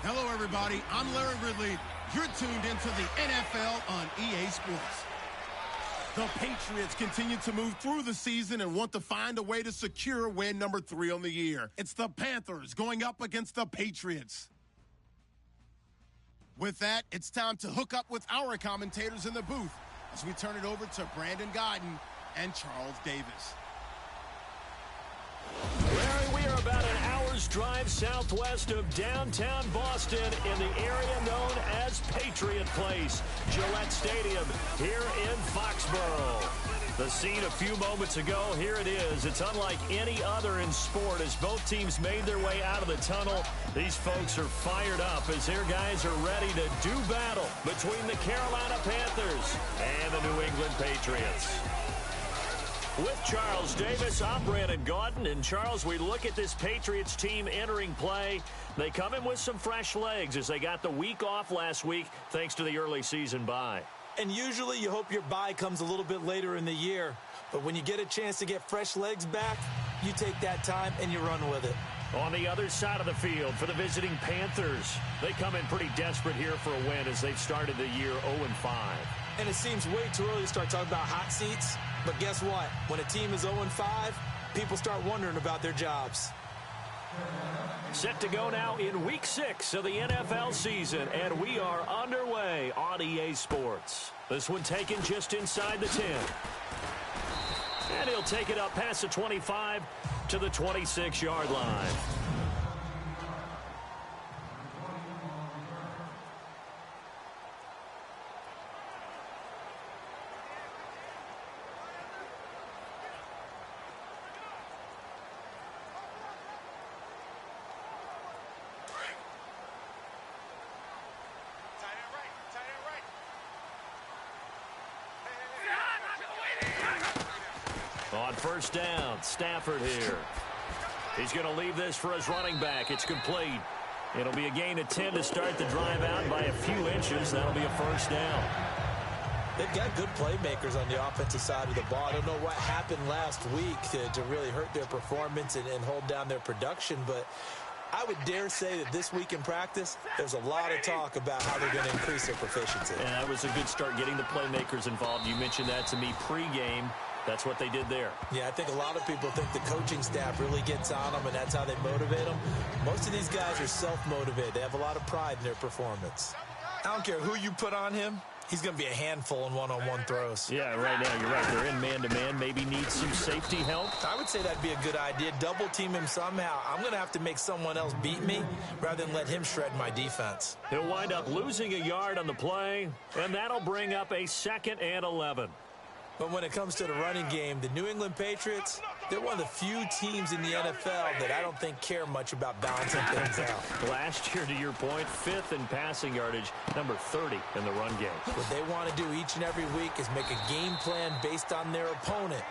Hello, everybody. I'm Larry Ridley. You're tuned into the NFL on EA Sports. The Patriots continue to move through the season and want to find a way to secure win number 3 on the year. It's the Panthers going up against the Patriots. With that, it's time to hook up with our commentators in the booth as we turn it over to Brandon Godden and Charles Davis. Larry, we are about an hour's drive southwest of downtown Boston in the area known as Patriot Place, Gillette Stadium, here in Foxborough. The scene a few moments ago, here it is. It's unlike any other in sport as both teams made their way out of the tunnel. These folks are fired up as their guys are ready to do battle between the Carolina Panthers and the New England Patriots. With Charles Davis, I'm Brandon Gaudin. And Charles, we look at this Patriots team entering play. They come in with some fresh legs as they got the week off last week thanks to the early season bye. And usually you hope your bye comes a little bit later in the year. But when you get a chance to get fresh legs back, you take that time and you run with it. On the other side of the field for the visiting Panthers, they come in pretty desperate here for a win as they've started the year 0-5. And it seems way too early to start talking about hot seats. But guess what? When a team is 0-5, people start wondering about their jobs. Set to go now in Week 6 of the NFL season, and we are underway on EA Sports. This one taken just inside the 10. And he'll take it up past the 25 to the 26-yard line. On first down, Stafford here. He's going to leave this for his running back. It's complete. It'll be a gain of 10 to start the drive out by a few inches. That'll be a first down. They've got good playmakers on the offensive side of the ball. I don't know what happened last week to really hurt their performance and hold down their production, but I would dare say that this week in practice, there's a lot of talk about how they're going to increase their proficiency. And that was a good start getting the playmakers involved. You mentioned that to me pregame. That's what they did there. Yeah, I think a lot of people think the coaching staff really gets on them, and that's how they motivate them. Most of these guys are self-motivated. They have a lot of pride in their performance. I don't care who you put on him. He's going to be a handful in one-on-one throws. Yeah, right now, you're right. They're in man-to-man. Maybe need some safety help. I would say that'd be a good idea. Double-team him somehow. I'm going to have to make someone else beat me rather than let him shred my defense. He'll wind up losing a yard on the play, and that'll bring up a 2nd and 11. But when it comes to the running game, the New England Patriots, they're one of the few teams in the NFL that I don't think care much about balancing things out. Last year, to your point, 5th in passing yardage, number 30 in the run game. What they want to do each and every week is make a game plan based on their opponent,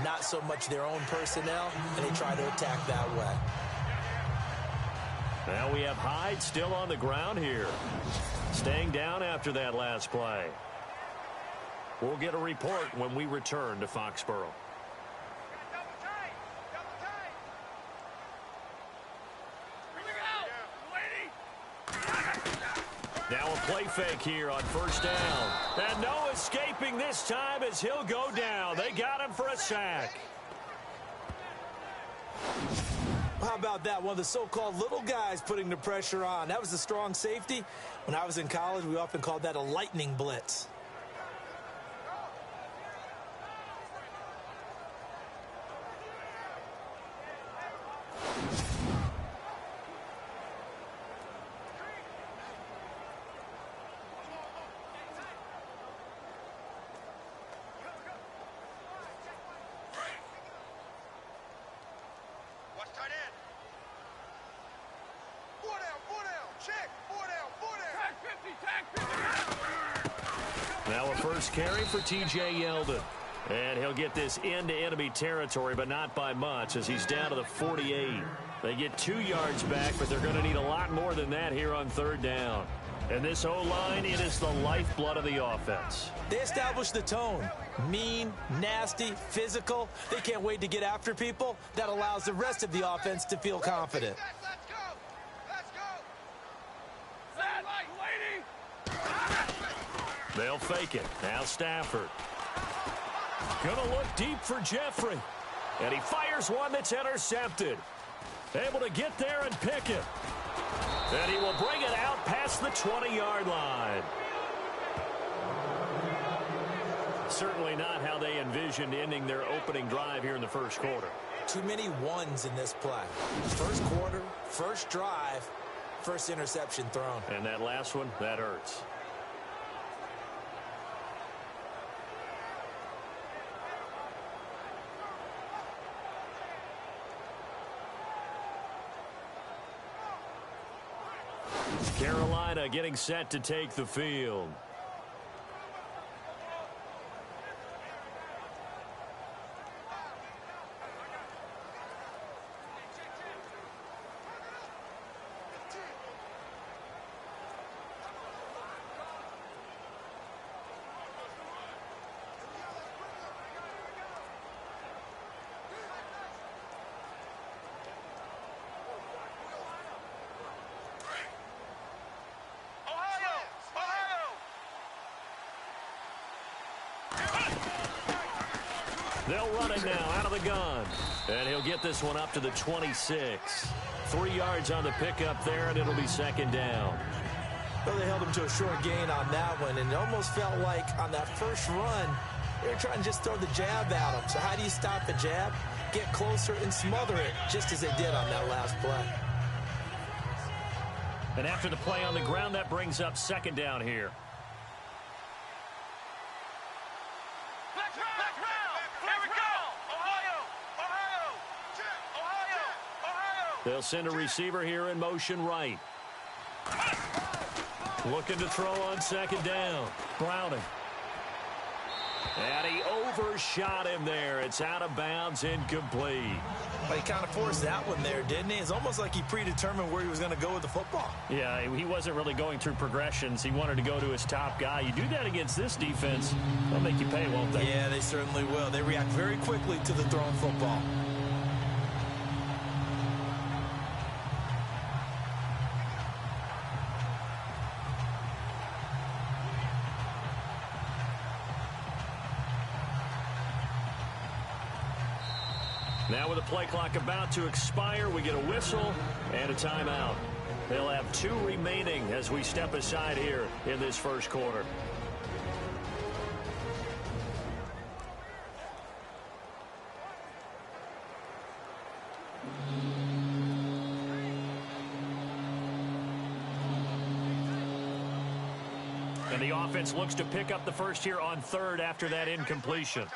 not so much their own personnel, and they try to attack that way. Now we have Hyde still on the ground here, staying down after that last play. We'll get a report when we return to Foxborough. Now a play fake here on first down. And no escaping this time as he'll go down. They got him for a sack. How about that? One of the so-called little guys putting the pressure on. That was a strong safety. When I was in college, we often called that a lightning blitz. Now a first carry for T.J. Yeldon. And he'll get this into enemy territory, but not by much as he's down to the 48. They get 2 yards back, but they're going to need a lot more than that here on third down. And this O-line, it is the lifeblood of the offense. They establish the tone. Mean, nasty, physical. They can't wait to get after people. That allows the rest of the offense to feel confident. They'll fake it. Now Stafford. Gonna look deep for Jeffrey. And he fires one that's intercepted. Able to get there and pick it. And he will bring it out past the 20-yard line. Certainly not how they envisioned ending their opening drive here in the first quarter. Too many ones in this play. First quarter, first drive, first interception thrown. And that last one, that hurts. Carolina getting set to take the field. They'll run it now out of the gun. And he'll get this one up to the 26. 3 yards on the pickup there, and it'll be second down. Well, they held him to a short gain on that one, and it almost felt like on that first run, they were trying to just throw the jab at him. So how do you stop the jab? Get closer and smother it, just as they did on that last play. And after the play on the ground, that brings up second down here. They'll send a receiver here in motion right. Looking to throw on second down. Browning. And he overshot him there. It's out of bounds, incomplete. But he kind of forced that one there, didn't he? It's almost like he predetermined where he was going to go with the football. Yeah, he wasn't really going through progressions. He wanted to go to his top guy. You do that against this defense, they'll make you pay, won't they? Yeah, they certainly will. They react very quickly to the thrown football. Now with the play clock about to expire, we get a whistle and a timeout. They'll have 2 remaining as we step aside here in this first quarter. And the offense looks to pick up the first here on third after that incompletion.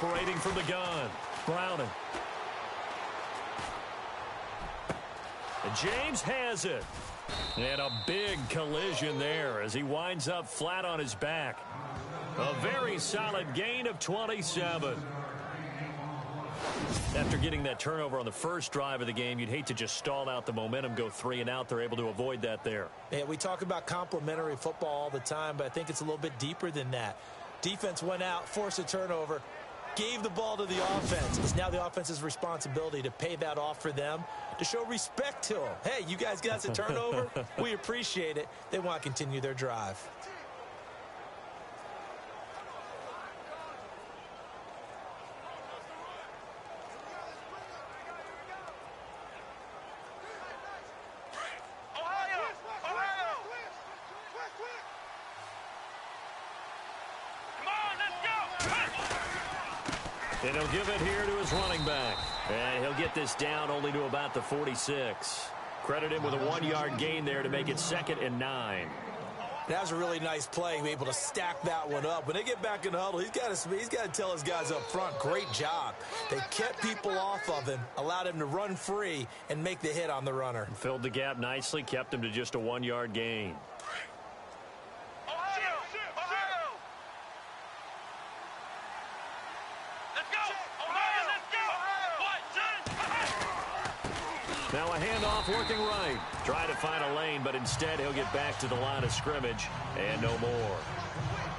Operating from the gun, Browning. And James has it. And a big collision there as he winds up flat on his back. A very solid gain of 27. After getting that turnover on the first drive of the game, you'd hate to just stall out the momentum, go 3 and out. They're able to avoid that there. Yeah, we talk about complementary football all the time, but I think it's a little bit deeper than that. Defense went out, forced a turnover, gave the ball to the offense. It's now the offense's responsibility to pay that off for them, to show respect to them. Hey, you guys got us a turnover. We appreciate it. They want to continue their drive. And he'll give it here to his running back. And he'll get this down only to about the 46. Credit him with a 1-yard gain there to make it 2nd and 9. That was a really nice play, able to stack that one up. When they get back in the huddle, he's got to tell his guys up front, great job. They kept people off of him, allowed him to run free and make the hit on the runner. Filled the gap nicely, kept him to just a 1-yard gain. Now a handoff looking right. Try to find a lane, but instead he'll get back to the line of scrimmage and no more.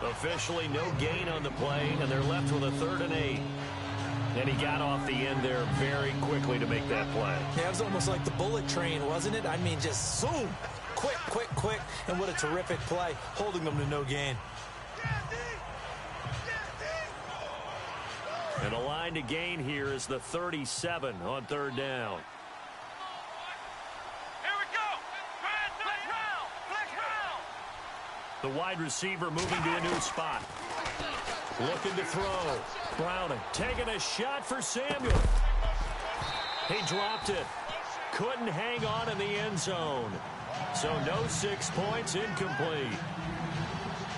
Officially no gain on the play, and they're left with a 3rd and 8. And he got off the end there very quickly to make that play. Yeah, it was almost like the bullet train, wasn't it? I mean, just zoom. Quick, quick, quick. And what a terrific play, holding them to no gain. And the line to gain here is the 37 on 3rd down. The wide receiver moving to a new spot. Looking to throw. Browning taking a shot for Samuel. He dropped it. Couldn't hang on in the end zone. So no 6 points, incomplete.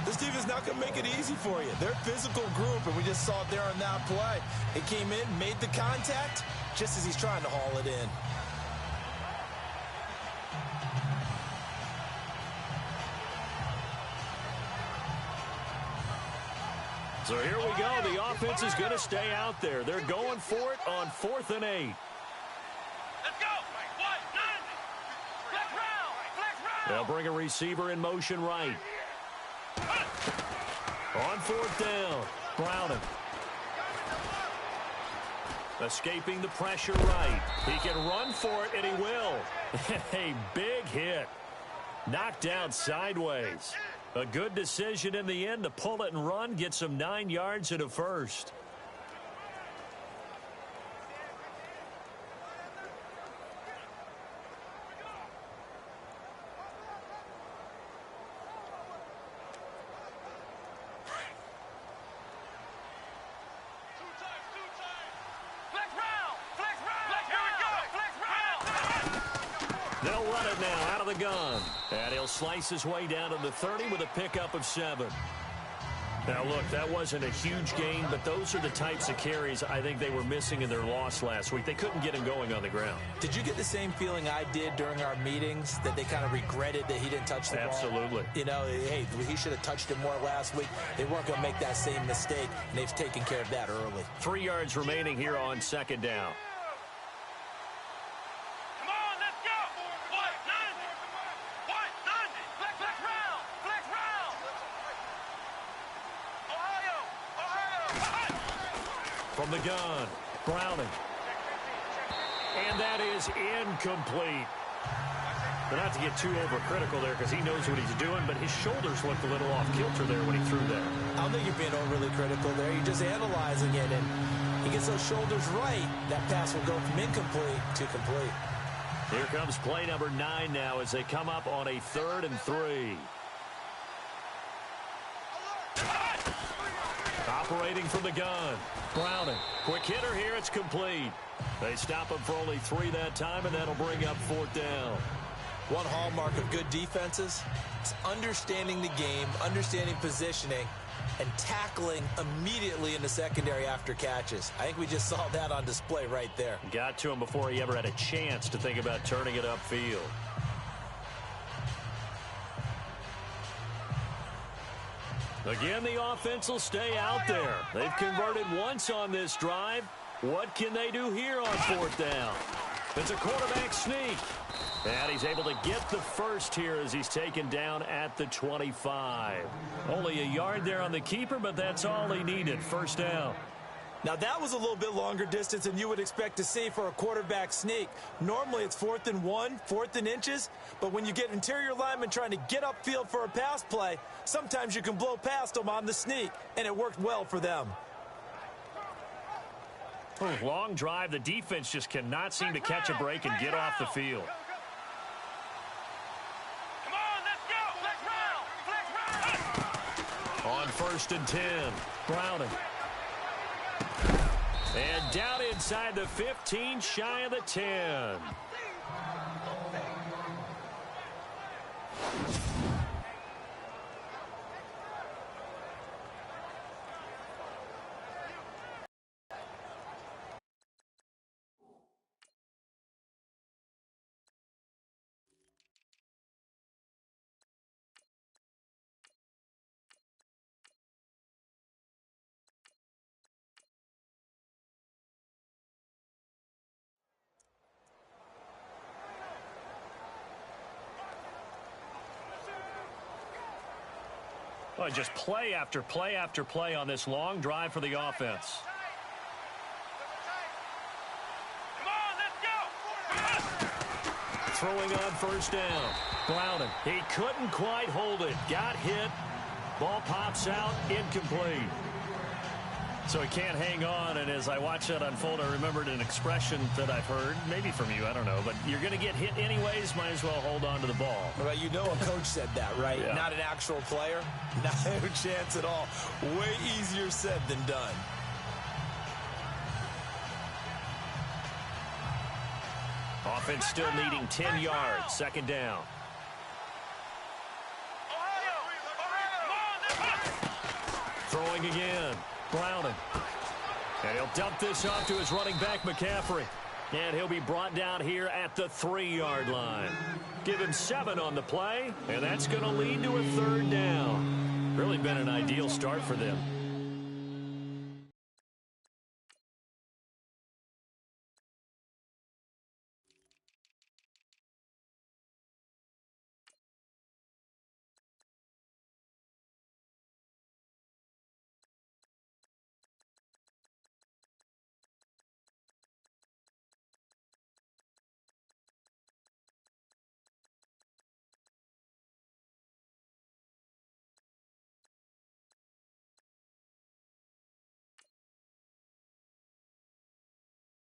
This team is not going to make it easy for you. They're a physical group, and we just saw it there on that play. It came in, made the contact, just as he's trying to haul it in. So here we go. The offense is going to stay out there. They're going for it on 4th and 8. Let's go. Flex round. They'll bring a receiver in motion right. On 4th down, Browning. Escaping the pressure right. He can run for it, and he will. A big hit. Knocked down sideways. A good decision in the end to pull it and run, get some 9 yards and a first. They'll run it now out of the gun. And he'll slice his way down to the 30 with a pickup of 7. Now, look, that wasn't a huge gain, but those are the types of carries I think they were missing in their loss last week. They couldn't get him going on the ground. Did you get the same feeling I did during our meetings, that they kind of regretted that he didn't touch the ball? Absolutely. You know, hey, he should have touched it more last week. They weren't going to make that same mistake, and they've taken care of that early. 3 yards remaining here on 2nd down. From the gun, Browning. And that is incomplete. But not to get too overcritical there because he knows what he's doing, but his shoulders looked a little off kilter there when he threw that. I don't think you're being overly critical there. You're just analyzing it, and he gets those shoulders right. That pass will go from incomplete to complete. Here comes play number 9 now as they come up on a 3rd and 3. Operating from the gun. Browning. Quick hitter here. It's complete. They stop him for only 3 that time, and that'll bring up 4th down. One hallmark of good defenses is understanding the game, understanding positioning, and tackling immediately in the secondary after catches. I think we just saw that on display right there. Got to him before he ever had a chance to think about turning it upfield. Again, the offense will stay out there. They've converted once on this drive. What can they do here on 4th down? It's a quarterback sneak. And he's able to get the first here as he's taken down at the 25. Only a yard there on the keeper, but that's all he needed. 1st down. Now, that was a little bit longer distance than you would expect to see for a quarterback sneak. Normally, it's 4th and 1, 4th and inches. But when you get interior linemen trying to get upfield for a pass play, sometimes you can blow past them on the sneak, and it worked well for them. Long drive. The defense just cannot seem to catch a break and get off the field. On 1st and 10, Browning. And down inside the 15, shy of the 10. Well, just play after play after play on this long drive for the offense. Come on, let's go. Throwing on first down. Browning. He couldn't quite hold it. Got hit. Ball pops out. Incomplete. So he can't hang on, and as I watch that unfold, I remembered an expression that I've heard, maybe from you, I don't know, but you're going to get hit anyways, might as well hold on to the ball. Well, you know a coach said that, right? Yeah. Not an actual player. Not a chance at all. Way easier said than done. Offense still needing 10 yards. Second down. Throwing again. Browning. And he'll dump this off to his running back, McCaffrey. And he'll be brought down here at the 3-yard line. Give him 7 on the play, and that's going to lead to a third down. Really been an ideal start for them.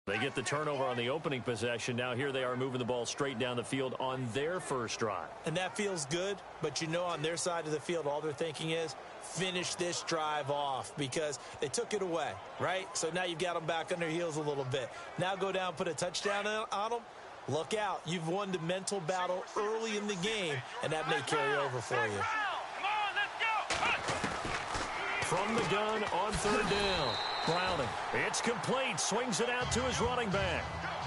They get the turnover on the opening possession. Now here they are moving the ball straight down the field on their first drive. And that feels good, but you know on their side of the field, all they're thinking is finish this drive off because they took it away, right? So now you've got them back on their heels a little bit. Now go down, put a touchdown on them. Look out. You've won the mental battle early in the game, and that may carry over for you. Come on, let's go. From the gun on third down. Browning. It's complete. Swings it out to his running back.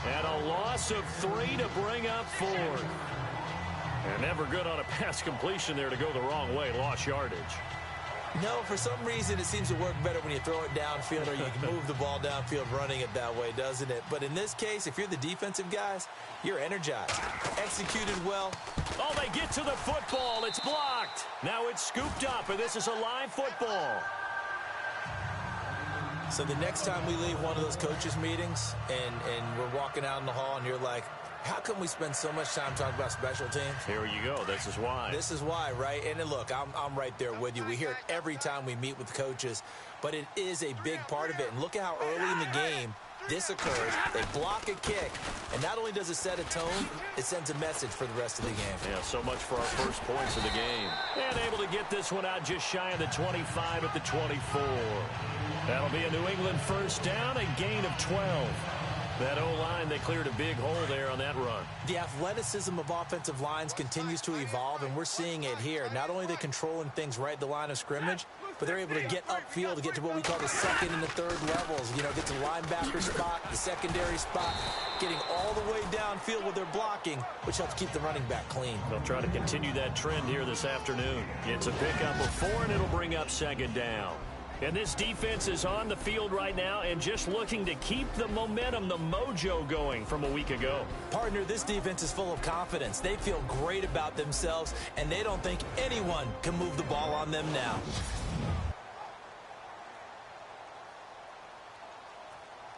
And a loss of 3 to bring up 4. And never good on a pass completion there to go the wrong way. Lost yardage. No, for some reason it seems to work better when you throw it downfield or you can move the ball downfield running it that way, doesn't it? But in this case, if you're the defensive guys, you're energized. Executed well. Oh, they get to the football. It's blocked. Now it's scooped up, and this is a live football. So the next time we leave one of those coaches' meetings and we're walking out in the hall and you're like, how come we spend so much time talking about special teams? Here you go. This is why. This is why, right? And then look, I'm right there with you. We hear it every time we meet with coaches, but it is a big part of it. And look at how early in the game this occurs. They block a kick, and not only does it set a tone, it sends a message for the rest of the game. Yeah, so much for our first points of the game. And able to get this one out just shy of the 25 at the 24. That'll be a New England first down, a gain of 12. That O-line, they cleared a big hole there on that run. The athleticism of offensive lines continues to evolve, and we're seeing it here. Not only are they controlling things right at the line of scrimmage, but they're able to get upfield to get to what we call the second and the third levels. You know, get to the linebacker spot, the secondary spot, getting all the way downfield with their blocking, which helps keep the running back clean. They'll try to continue that trend here this afternoon. It's a pickup of 4, and it'll bring up second down. And this defense is on the field right now and just looking to keep the momentum, the mojo going from a week ago. Partner, this defense is full of confidence. They feel great about themselves, and they don't think anyone can move the ball on them now.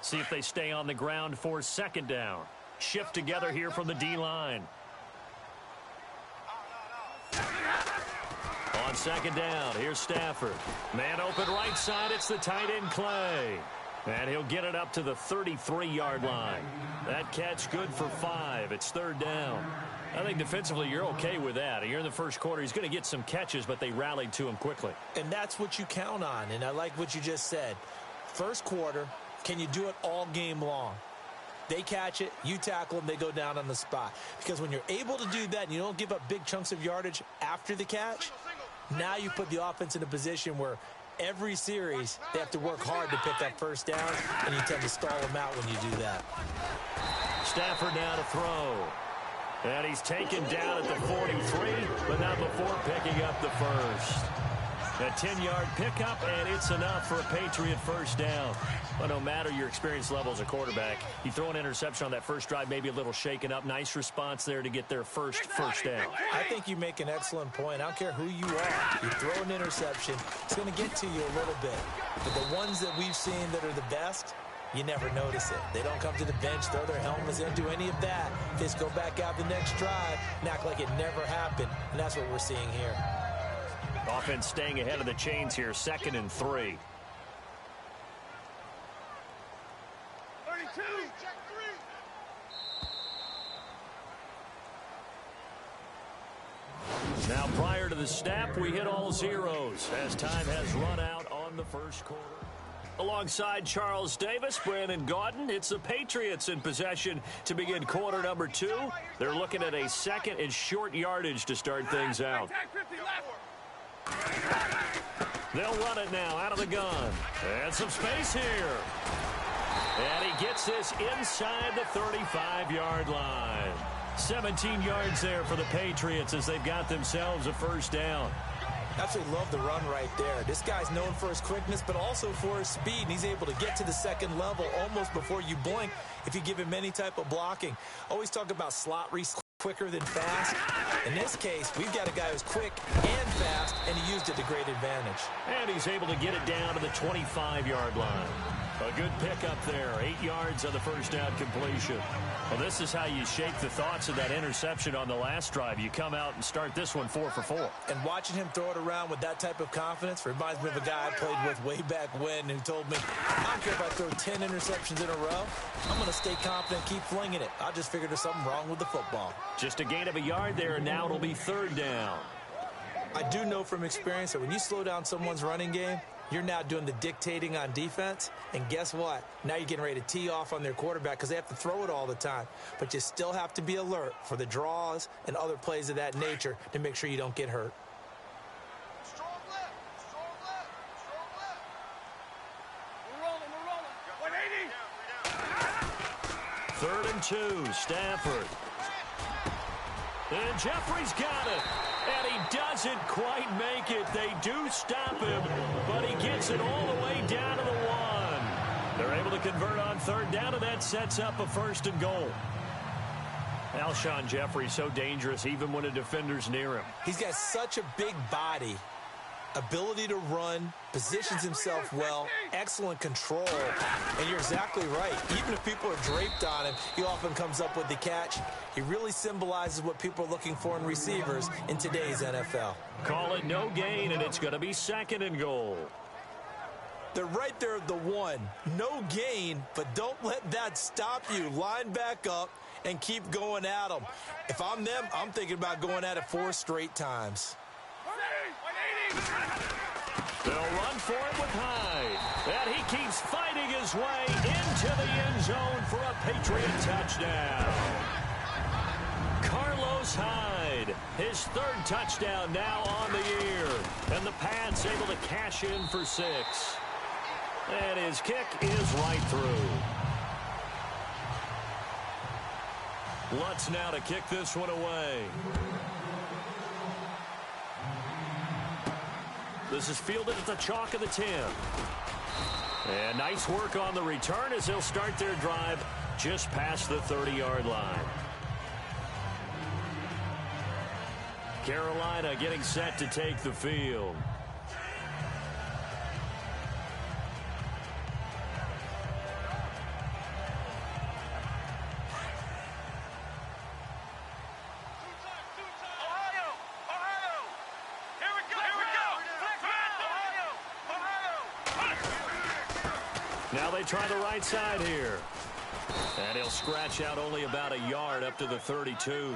See if they stay on the ground for second down. Shift together here from the D-line. On second down, here's Stafford. Man open right side, it's the tight end Clay. And he'll get it up to the 33-yard line. That catch good for 5. It's third down. I think defensively you're okay with that. You're in the first quarter. He's going to get some catches, but they rallied to him quickly. And that's what you count on, and I like what you just said. First quarter, can you do it all game long? They catch it, you tackle them, they go down on the spot. Because when you're able to do that and you don't give up big chunks of yardage after the catch, now you put the offense in a position where every series they have to work hard to pick up first down, and you tend to stall them out when you do that. Stafford now to throw. And he's taken down at the 43, but not before picking up the first. A 10-yard pickup, and it's enough for a Patriot first down. But no matter your experience level as a quarterback, you throw an interception on that first drive, maybe a little shaken up. Nice response there to get their first down. I think you make an excellent point. I don't care who you are. You throw an interception, it's going to get to you a little bit. But the ones that we've seen that are the best, you never notice it. They don't come to the bench, throw their helmets, they don't do any of that. They just go back out the next drive and act like it never happened. And that's what we're seeing here. Offense staying ahead of the chains here, 2nd and 3. 32. Now prior to the snap, we hit all zeros as time has run out on the first quarter. Alongside Charles Davis, Brandon Gaudin, it's the Patriots in possession to begin quarter number 2. They're looking at a 2nd and short yardage to start things out. They'll run it now out of the gun. And some space here. And he gets this inside the 35-yard line. 17 yards there for the Patriots as they've got themselves a first down. Absolutely love the run right there. This guy's known for his quickness, but also for his speed. And he's able to get to the second level almost before you blink if you give him any type of blocking. Always talk about slot quicker than fast. In this case, we've got a guy who's quick and fast, and he used it to great advantage. And he's able to get it down to the 25-yard line. A good pickup there, 8 yards on the first down completion. Well, this is how you shake the thoughts of that interception on the last drive. You come out and start this one 4 for 4. And watching him throw it around with that type of confidence reminds me of a guy I played with way back when who told me, I don't care if I throw 10 interceptions in a row. I'm going to stay confident and keep flinging it. I just figured there's something wrong with the football. Just a gain of a yard there, and now it'll be 3rd down. I do know from experience that when you slow down someone's running game, you're now doing the dictating on defense. And guess what? Now you're getting ready to tee off on their quarterback because they have to throw it all the time. But you still have to be alert for the draws and other plays of that nature to make sure you don't get hurt. Strong left. Strong left. Strong left. We're rolling. 3rd and 2, Stafford. And Jeffrey's got it. And he doesn't quite make it. They do stop him, but he gets it all the way down to the 1. They're able to convert on 3rd down, and that sets up a 1st and goal. Alshon Jeffrey so dangerous even when a defender's near him. He's got such a big body, ability to run, positions himself well, excellent control. And you're exactly right. Even if people are draped on him, he often comes up with the catch. He really symbolizes what people are looking for in receivers in today's NFL. Call it no gain, and it's going to be 2nd and goal. They're right there at the 1. No gain, but don't let that stop you. Line back up and keep going at them. If I'm them, I'm thinking about going at it 4 straight times. They'll run for it with Hyde. And he keeps fighting his way into the end zone for a Patriot touchdown. Carlos Hyde, his 3rd touchdown now on the year. And the Pats able to cash in for 6. And his kick is right through. Lutz now to kick this one away. This is fielded at the chalk of the 10. And nice work on the return as they'll start their drive just past the 30-yard line. Carolina getting set to take the field. Now they try the right side here. And he'll scratch out only about a yard up to the 32.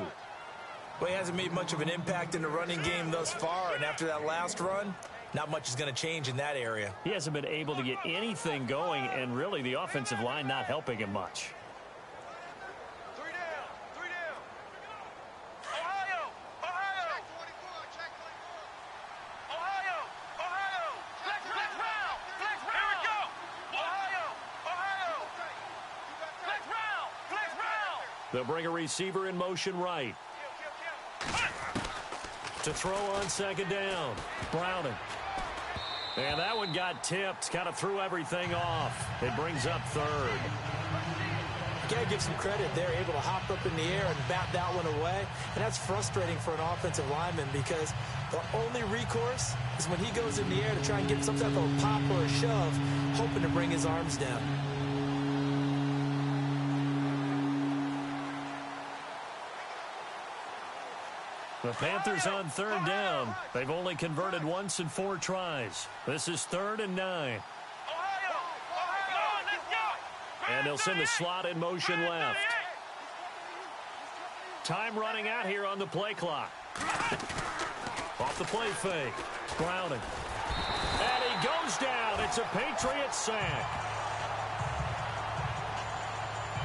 Well, he hasn't made much of an impact in the running game thus far, and after that last run, not much is going to change in that area. He hasn't been able to get anything going, and really the offensive line not helping him much. 3 down. 3 down. Ohio. Ohio. Check 24. Ohio. Ohio. Flex round. Flex round. Here we go. Ohio. Ohio. Flex round. Flex round. They'll bring a receiver in motion right. To throw on 2nd down. Browning. And that one got tipped, kind of threw everything off. It brings up third. You got to give some credit. They're able to hop up in the air and bat that one away. And that's frustrating for an offensive lineman because the only recourse is when he goes in the air to try and get some type of a pop or a shove, hoping to bring his arms down. The Panthers on third down. They've only converted once in 4 tries. This is 3rd and 9. And they'll send the slot in motion left. Time running out here on the play clock. Off the play fake. Browning. And he goes down. It's a Patriots sack.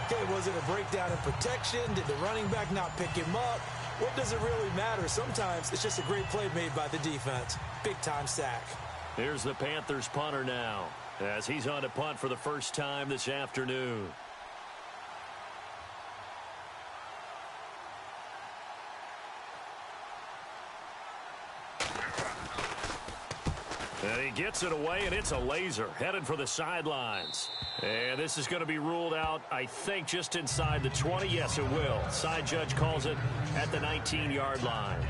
Okay, was it a breakdown in protection? Did the running back not pick him up? What does it really matter? Sometimes it's just a great play made by the defense. Big-time sack. Here's the Panthers punter now, as he's on to punt for the first time this afternoon. And he gets it away, and it's a laser headed for the sidelines. And this is going to be ruled out, I think, just inside the 20. Yes, it will. Side judge calls it at the 19-yard line.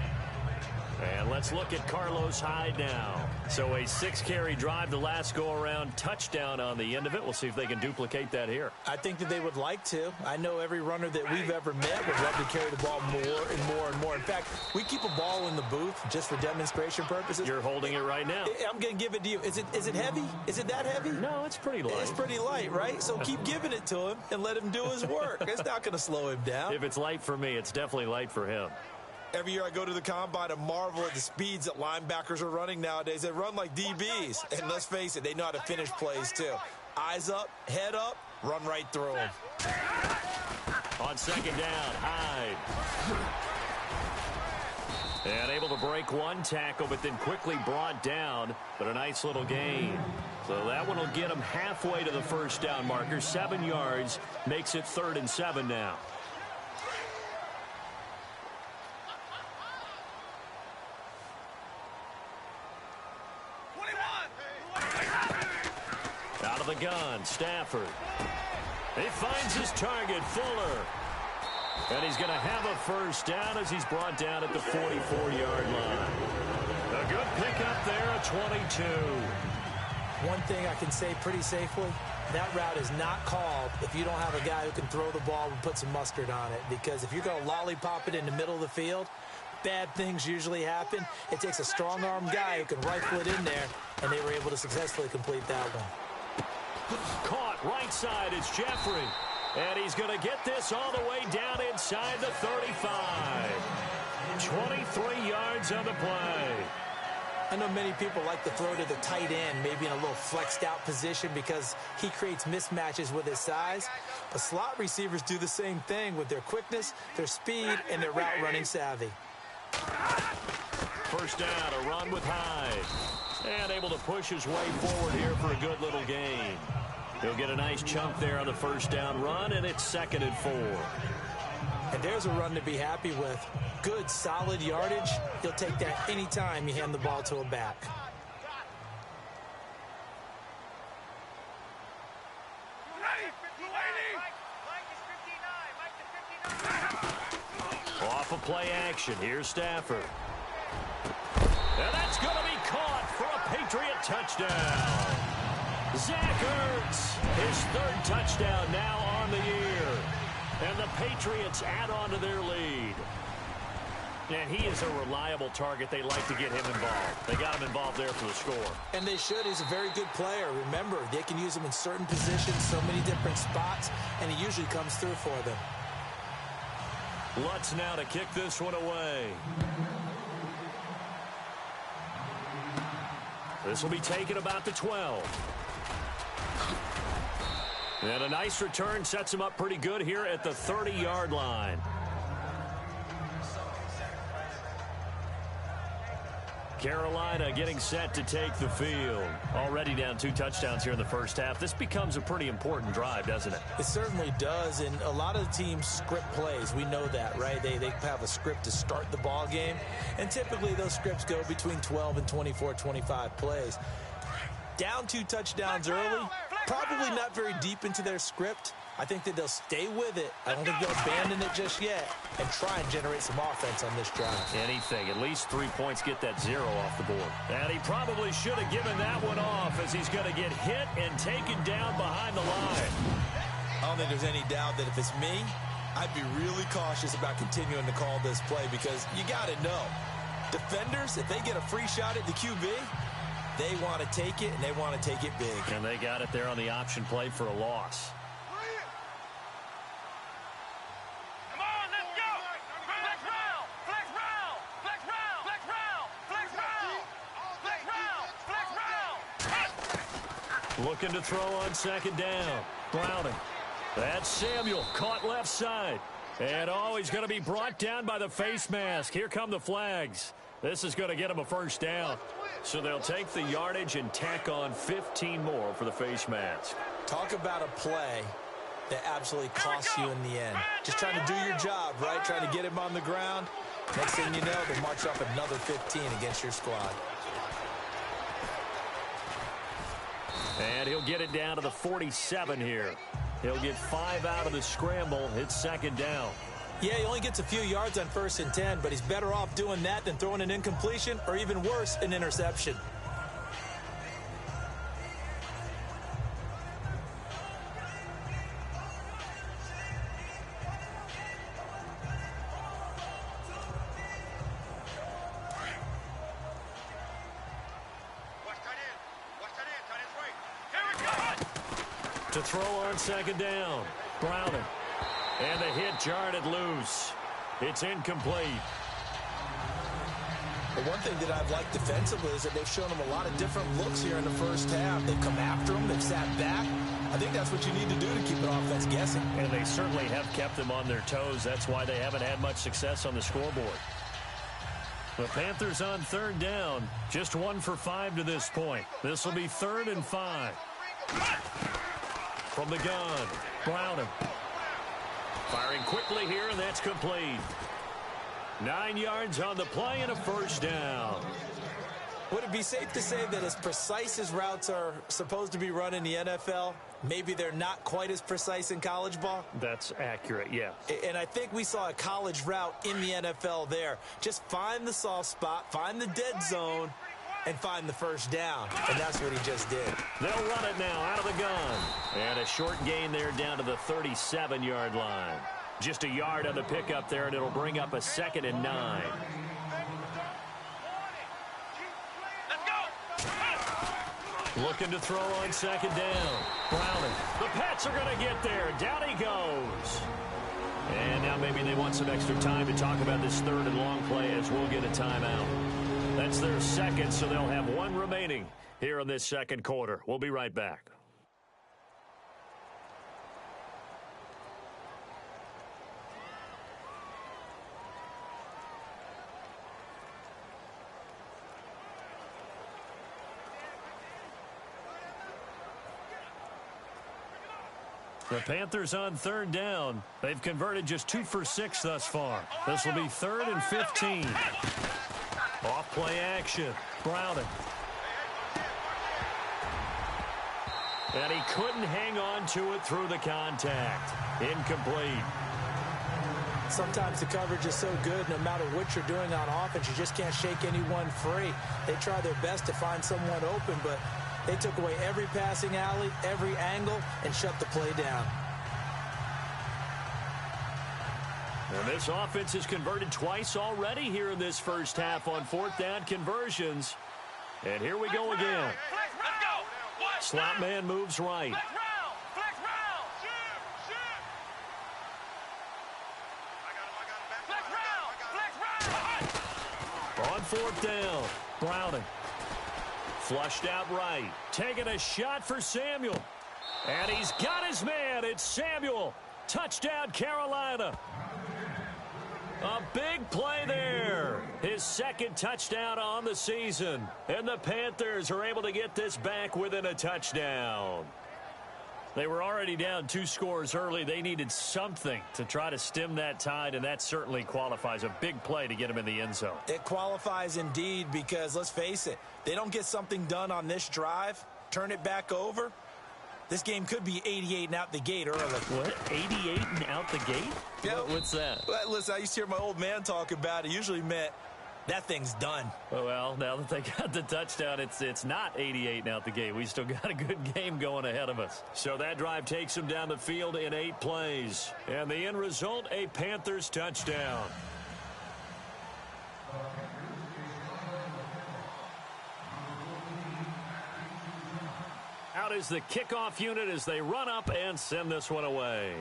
And let's look at Carlos Hyde now. So a 6-carry drive the last go-around, touchdown on the end of it. We'll see if they can duplicate that here. I think that they would like to. I know every runner that we've ever met would love to carry the ball more and more and more. In fact, we keep a ball in the booth just for demonstration purposes. You're holding it right now. I'm going to give it to you. Is it heavy? Is it that heavy? No, it's pretty light. It's pretty light, right? So keep giving it to him and let him do his work. It's not going to slow him down. If it's light for me, it's definitely light for him. Every year I go to the combine and marvel at the speeds that linebackers are running nowadays. They run like DBs. And let's face it, they know how to finish plays too. Eyes up, head up, run right through them. On second down, Hyde. And able to break one tackle, but then quickly brought down. But a nice little gain. So that one will get him halfway to the first down marker. 7 yards, makes it 3rd and 7 now. Out of the gun, Stafford. He finds his target, Fuller. And he's going to have a first down as he's brought down at the 44-yard line. A good pickup there, a 22. One thing I can say pretty safely, that route is not called if you don't have a guy who can throw the ball and put some mustard on it. Because if you're going to lollipop it in the middle of the field, bad things usually happen. It takes a strong-arm guy who can rifle it in there, and they were able to successfully complete that one. Caught right side, it's Jeffrey. And he's going to get this all the way down inside the 35. 23 yards on the play. I know many people like to throw to the tight end, maybe in a little flexed out position because he creates mismatches with his size. But slot receivers do the same thing with their quickness, their speed, and their route running savvy. First down, a run with Hyde. And able to push his way forward here for a good little gain. He'll get a nice chunk there on the first down run, and it's 2nd and 4. And there's a run to be happy with. Good, solid yardage. He'll take that anytime you hand the ball to a back. Off of play action, here's Stafford. And that's going to be caught for a Patriot touchdown. Zach Ertz, his 3rd touchdown now on the year. And the Patriots add on to their lead. And he is a reliable target. They like to get him involved. They got him involved there for the score. And they should. He's a very good player. Remember, they can use him in certain positions, so many different spots, and he usually comes through for them. Lutz now to kick this one away. This will be taken about the 12. And a nice return sets him up pretty good here at the 30-yard line. Carolina getting set to take the field. Already down 2 touchdowns here in the first half. This becomes a pretty important drive, doesn't it? It certainly does, and a lot of the teams script plays. We know that, right? They have a script to start the ball game, and typically those scripts go between 12 and 24, 25 plays. Down 2 touchdowns early, probably not very deep into their script. I think that they'll stay with it. I don't think they'll abandon it just yet and try and generate some offense on this drive. Anything. At least 3 points get that 0 off the board. And he probably should have given that one off as he's going to get hit and taken down behind the line. I don't think there's any doubt that if it's me, I'd be really cautious about continuing to call this play because you got to know. Defenders, if they get a free shot at the QB, they want to take it, and they want to take it big. And they got it there on the option play for a loss. Looking to throw on second down. Browning. That's Samuel, caught left side. And, he's going to be brought down by the face mask. Here come the flags. This is going to get him a first down. So they'll take the yardage and tack on 15 more for the face mask. Talk about a play that absolutely costs you in the end. Just trying to do your job, right? Trying to get him on the ground. Next thing you know, they march up another 15 against your squad. And he'll get it down to the 47 here. He'll get 5 out of the scramble. It's second down. Yeah, he only gets a few yards on 1st and 10, but he's better off doing that than throwing an incompletion or even worse, an interception. To throw on second down. Browning. And the hit jarred it loose. It's incomplete. The one thing that I've liked defensively is that they've shown him a lot of different looks here in the first half. They've come after him. They've sat back. I think that's what you need to do to keep an offense guessing. And they certainly have kept them on their toes. That's why they haven't had much success on the scoreboard. The Panthers on third down. Just 1 for 5 to this point. This will be 3rd and 5. From the gun, Browning. Firing quickly here, and that's complete. 9 yards on the play and a first down. Would it be safe to say that as precise as routes are supposed to be run in the NFL, maybe they're not quite as precise in college ball? That's accurate, yeah. And I think we saw a college route in the NFL there. Just find the soft spot, find the dead zone, and find the first down. And that's what he just did. They'll run it now out of the gun. And a short gain there down to the 37-yard line. Just a yard on the pickup there, and it'll bring up a 2nd and 9. Looking to throw on second down. Browning. The Pats are going to get there. Down he goes. And now maybe they want some extra time to talk about this 3rd and long play as we'll get a timeout. That's their second, so they'll have 1 remaining here in this second quarter. We'll be right back. The Panthers on third down. They've converted just 2 for 6 thus far. This will be 3rd and 15. Off play action. Browning. And he couldn't hang on to it through the contact. Incomplete. Sometimes the coverage is so good, no matter what you're doing on offense, you just can't shake anyone free. They try their best to find someone open, but they took away every passing alley, every angle, and shut the play down. And this offense has converted twice already here in this first half on 4th down conversions. And here we go again. Slot man moves right. On 4th down, Browning. Flushed out right. Taking a shot for Samuel. And he's got his man. It's Samuel. Touchdown, Carolina. A big play there. His 2nd touchdown on the season. And the Panthers are able to get this back within a touchdown. They were already down 2 scores early. They needed something to try to stem that tide, and that certainly qualifies. A big play to get him in the end zone. It qualifies indeed because, let's face it, they don't get something done on this drive, turn it back over, this game could be 88 and out the gate early. What? 88 and out the gate? Yeah. What's that? Well, listen, I used to hear my old man talk about it. Usually meant that thing's done. Well, now that they got the touchdown, it's not 88 and out the gate. We still got a good game going ahead of us. So that drive takes them down the field in 8 plays. And the end result, a Panthers touchdown. Out is the kickoff unit as they run up and send this one away.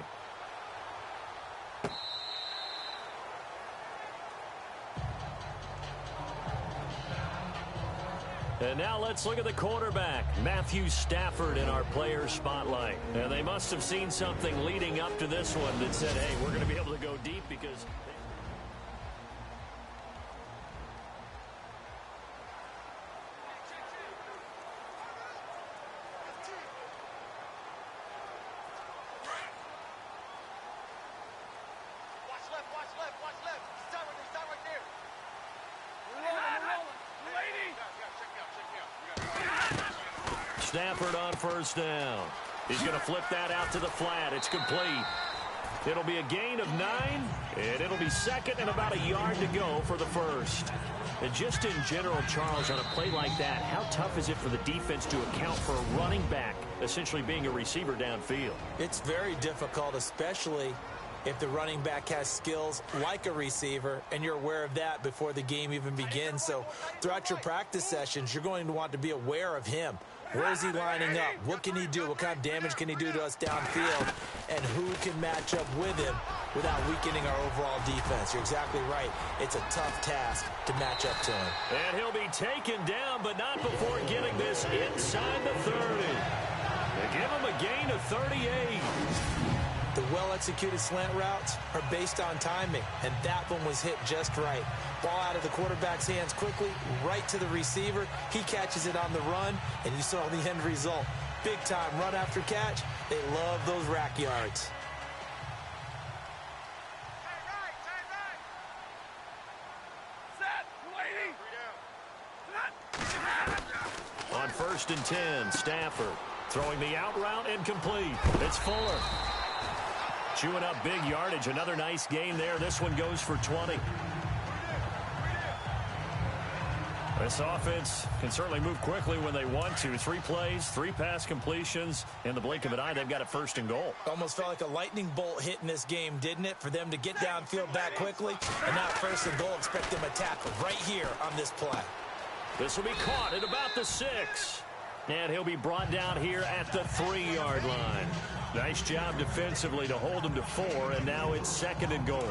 And now let's look at the quarterback, Matthew Stafford, in our player spotlight. And they must have seen something leading up to this one that said, hey, we're going to be able to go deep because... Watch left. Start right there. Stafford on first down. He's going to flip that out to the flat. It's complete. It'll be a gain of 9, and it'll be second and about a yard to go for the first. And just in general, Charles, on a play like that, how tough is it for the defense to account for a running back essentially being a receiver downfield? It's very difficult, especially if the running back has skills like a receiver, and you're aware of that before the game even begins. So throughout your practice sessions, you're going to want to be aware of him. Where is he lining up? What can he do? What kind of damage can he do to us downfield? And who can match up with him without weakening our overall defense? You're exactly right. It's a tough task to match up to him. And he'll be taken down, but not before getting this inside the 30. They give him a gain of 38. The well-executed slant routes are based on timing, and that one was hit just right. Ball out of the quarterback's hands quickly, right to the receiver. He catches it on the run, and you saw the end result. Big-time run after catch. They love those rack yards. On 1st and 10, Stafford throwing the out route incomplete. It's Fuller. Chewing up big yardage. Another nice gain there. This one goes for 20. This offense can certainly move quickly when they want to. 3 plays, 3 pass completions. In the blink of an eye, they've got a 1st and goal. Almost felt like a lightning bolt hit in this game, didn't it? For them to get downfield that quickly. And now 1st and goal, expect them to tackle right here on this play. This will be caught at about the 6. And he'll be brought down here at the 3-yard line. Nice job defensively to hold him to 4, and now it's 2nd and goal.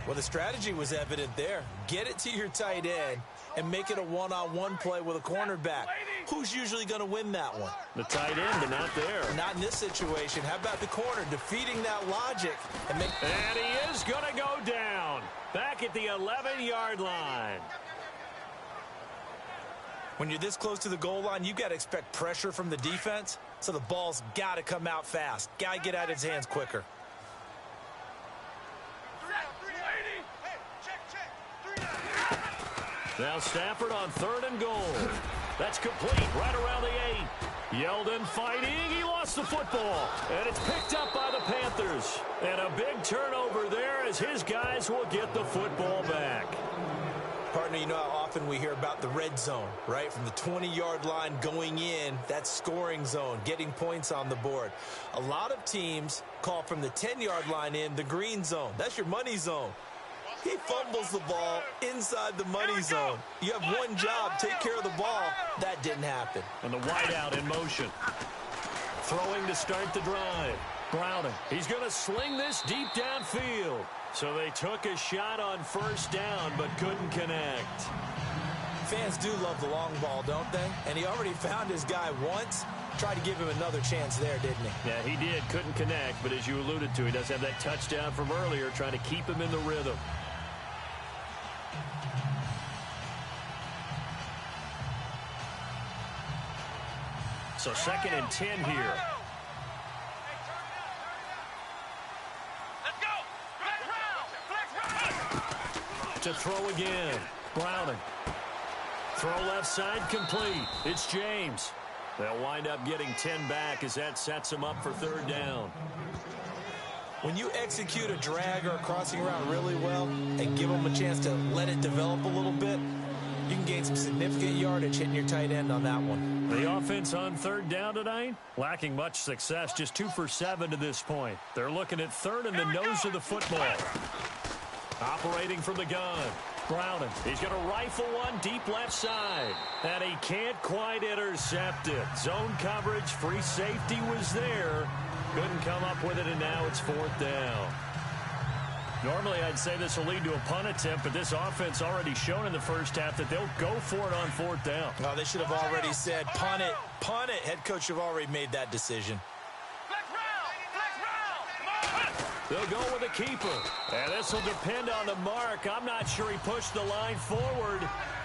Well, the strategy was evident there. Get it to your tight end and make it a one-on-one play with a cornerback. Who's usually going to win that one? The tight end, but not there. Not in this situation. How about the corner defeating that logic? And he is going to go down. Back at the 11-yard line. When you're this close to the goal line, you got to expect pressure from the defense. So the ball's got to come out fast. Got to get out of his hands quicker. Now Stafford on 3rd and goal. That's complete right around the 8. Yeldon fighting. He lost the football. And it's picked up by the Panthers. And a big turnover there as his guys will get the football back. Partner, you know how often we hear about the red zone, right? From the 20-yard line going in, that's scoring zone, getting points on the board. A lot of teams call from the 10-yard line in the green zone. That's your money zone. He fumbles the ball inside the money zone. You have one job, take care of the ball. That didn't happen. And the wideout in motion. Throwing to start the drive. Browning. He's going to sling this deep downfield. So they took a shot on 1st down, but couldn't connect. Fans do love the long ball, don't they? And he already found his guy once. Tried to give him another chance there, didn't he? Yeah, he did. Couldn't connect, but as you alluded to, he does have that touchdown from earlier, trying to keep him in the rhythm. So 2nd and 10 here. To throw again. Browning. Throw left side complete. It's James. They'll wind up getting 10 back as that sets them up for third down. When you execute a drag or a crossing route really well and give them a chance to let it develop a little bit, you can gain some significant yardage hitting your tight end on that one. The offense on third down tonight, lacking much success, just 2 for 7 to this point. They're looking at third in the nose of the football. Operating from the gun, Browning. He's going to rifle one deep left side, and he can't quite intercept it. Zone coverage, free safety was there. Couldn't come up with it, and now it's fourth down. Normally, I'd say this will lead to a punt attempt, but this offense already shown in the first half that they'll go for it on fourth down. No, they should have already said, punt it, punt it. Head coach should have already made that decision. They'll go with a keeper. And this will depend on the mark. I'm not sure he pushed the line forward.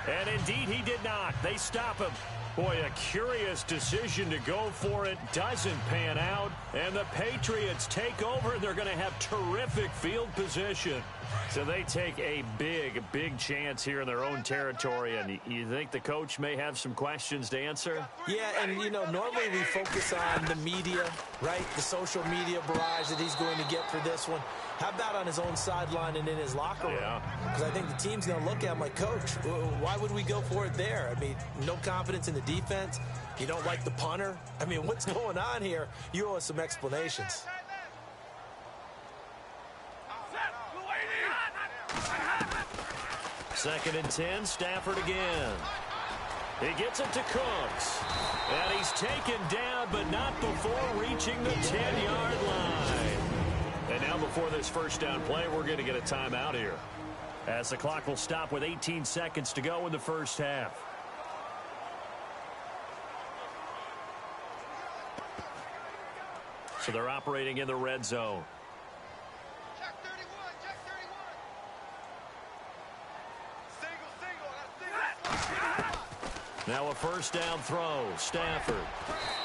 And indeed, he did not. They stop him. Boy, a curious decision to go for it. Doesn't pan out. And the Patriots take over. And they're going to have terrific field position. So they take a big chance here in their own territory. And you think the coach may have some questions to answer? Yeah, and, you know, normally we focus on the media, right? The social media barrage that he's going to get for this one. How about on his own sideline and in his locker room? Because I think the team's going to look at him like, Coach, why would we go for it there? I mean, no confidence in the defense. You don't like the punter. I mean, what's going on here? You owe us some explanations. Second and 10, Stafford again. He gets it to Cooks. And he's taken down, but not before reaching the 10-yard line. And now before this first down play, we're going to get a timeout here, as the clock will stop with 18 seconds to go in the first half. So they're operating in the red zone. Check 31, check 31. Now a first down throw, Stafford.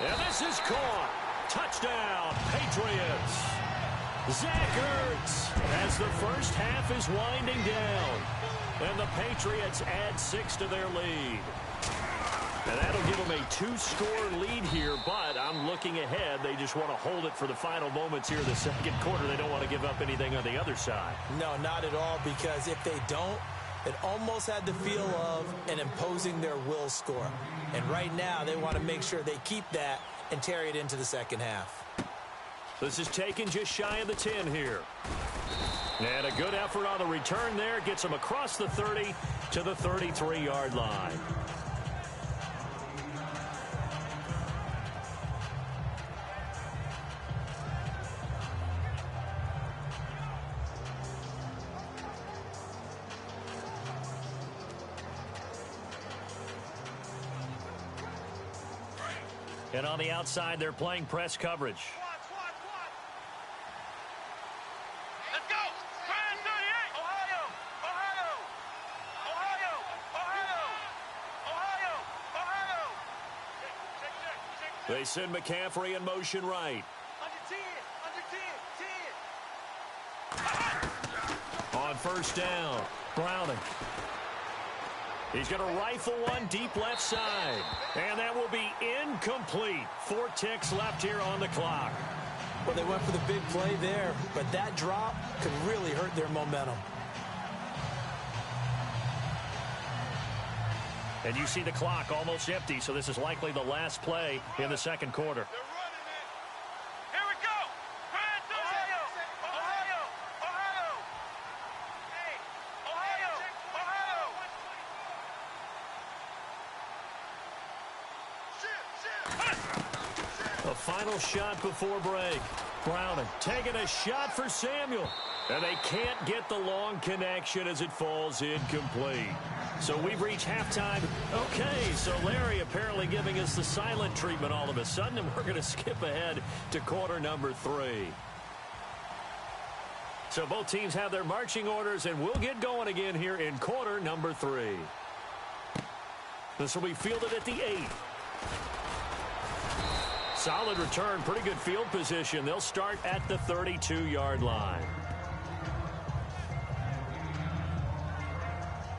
And this is caught. Touchdown, Patriots. Zach Ertz, as the first half is winding down. And the Patriots add 6 to their lead. And that'll give them a 2-score lead here, but I'm looking ahead. They just want to hold it for the final moments here in the second quarter. They don't want to give up anything on the other side. No, not at all, because if they don't, it almost had the feel of an imposing their will score. And right now, they want to make sure they keep that and carry it into the second half. This is taken just shy of the 10 here. And a good effort on the return there. Gets them across the 30 to the 33-yard line. And on the outside, they're playing press coverage. Let's go! Try 38! Ohio! Ohio! Ohio! Ohio! Ohio! Check. They send McCaffrey in motion right. Under 10! On first down, Browning. He's going to rifle one deep left side. And that will be incomplete. 4 ticks left here on the clock. Well, they went for the big play there, but that drop could really hurt their momentum. And you see the clock almost empty, so this is likely the last play in the second quarter. They're running it. Here we go! Ohio! Ohio! Ohio! Hey! Ohio! Ohio! A final shot before break. Browning taking a shot for Samuel. And they can't get the long connection as it falls incomplete. So we've reached halftime. Okay, so Larry apparently giving us the silent treatment all of a sudden, and we're going to skip ahead to quarter number 3. So both teams have their marching orders, and we'll get going again here in quarter number 3. This will be fielded at the 8. Solid return, pretty good field position. They'll start at the 32-yard line.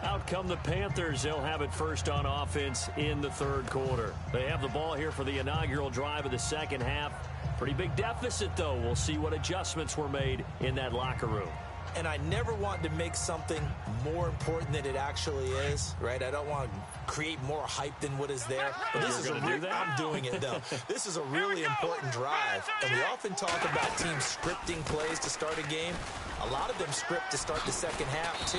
Out Up come the Panthers. They'll have it first on offense in the third quarter. They have the ball here for the inaugural drive of the second half. Pretty big deficit, though. We'll see what adjustments were made in that locker room. And I never want to make something more important than it actually is, right? I don't want to create more hype than what is there. But this is I'm doing it, though. This is a really important drive. And we often talk about teams scripting plays to start a game. A lot of them script to start the second half, too.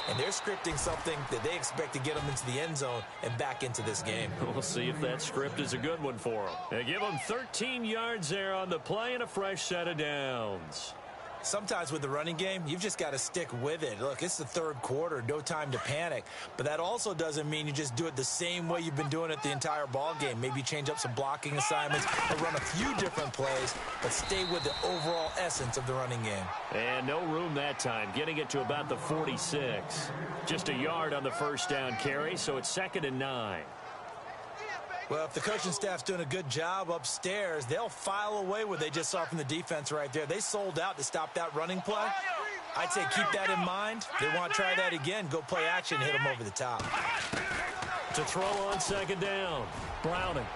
And they're scripting something that they expect to get them into the end zone and back into this game. We'll see if that script is a good one for them. They give them 13 yards there on the play and a fresh set of downs. Sometimes with the running game, you've just got to stick with it. Look, it's the third quarter, no time to panic. But that also doesn't mean you just do it the same way you've been doing it the entire ball game. Maybe change up some blocking assignments or run a few different plays, but stay with the overall essence of the running game. And no room that time, getting it to about the 46. Just a yard on the first down carry, so it's 2nd and 9. Well, if the coaching staff's doing a good job upstairs, they'll file away what they just saw from the defense right there. They sold out to stop that running play. I'd say keep that in mind. They want to try that again. Go play action, hit them over the top. To throw on 2nd down, Browning.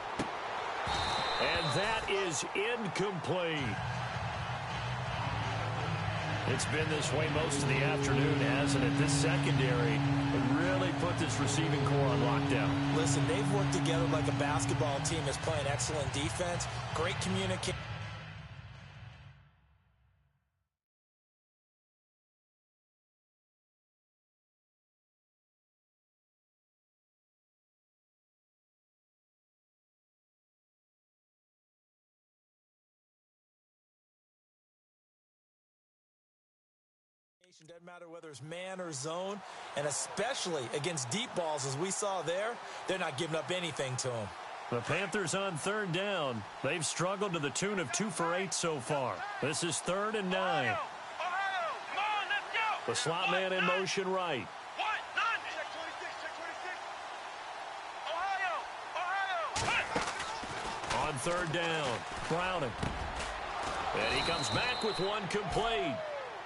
And that is incomplete. It's been this way most of the afternoon, hasn't it? This secondary really put this receiving core on lockdown. Listen, they've worked together like a basketball team that's playing excellent defense, great communication. Doesn't matter whether it's man or zone, and especially against deep balls as we saw there, they're not giving up anything to them. The Panthers on 3rd down. They've struggled to the tune of 2 for 8 so far. This is 3rd and 9. The slot man in motion right. On 3rd down, Browning. And he comes back with one complete.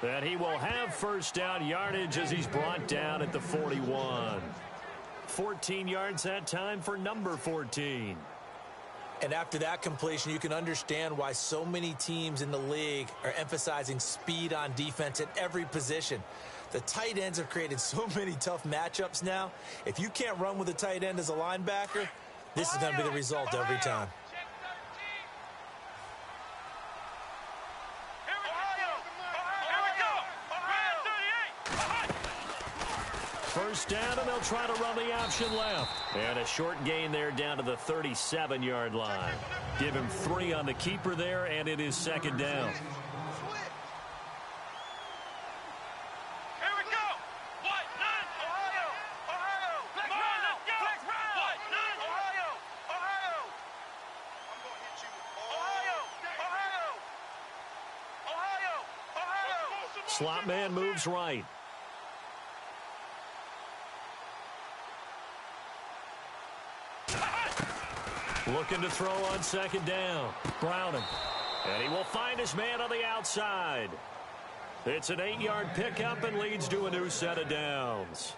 And he will have first down yardage as he's brought down at the 41. 14 yards that time for number 14. And after that completion, you can understand why so many teams in the league are emphasizing speed on defense at every position. The tight ends have created so many tough matchups now. If you can't run with a tight end as a linebacker, this is going to be the result every time. First down, and they'll try to run the option left. And a short gain there down to the 37-yard line. Give him 3 on the keeper there, and it is 2nd down. Slot man moves right. Looking to throw on 2nd down. Browning. And he will find his man on the outside. It's an 8-yard pickup and leads to a new set of downs.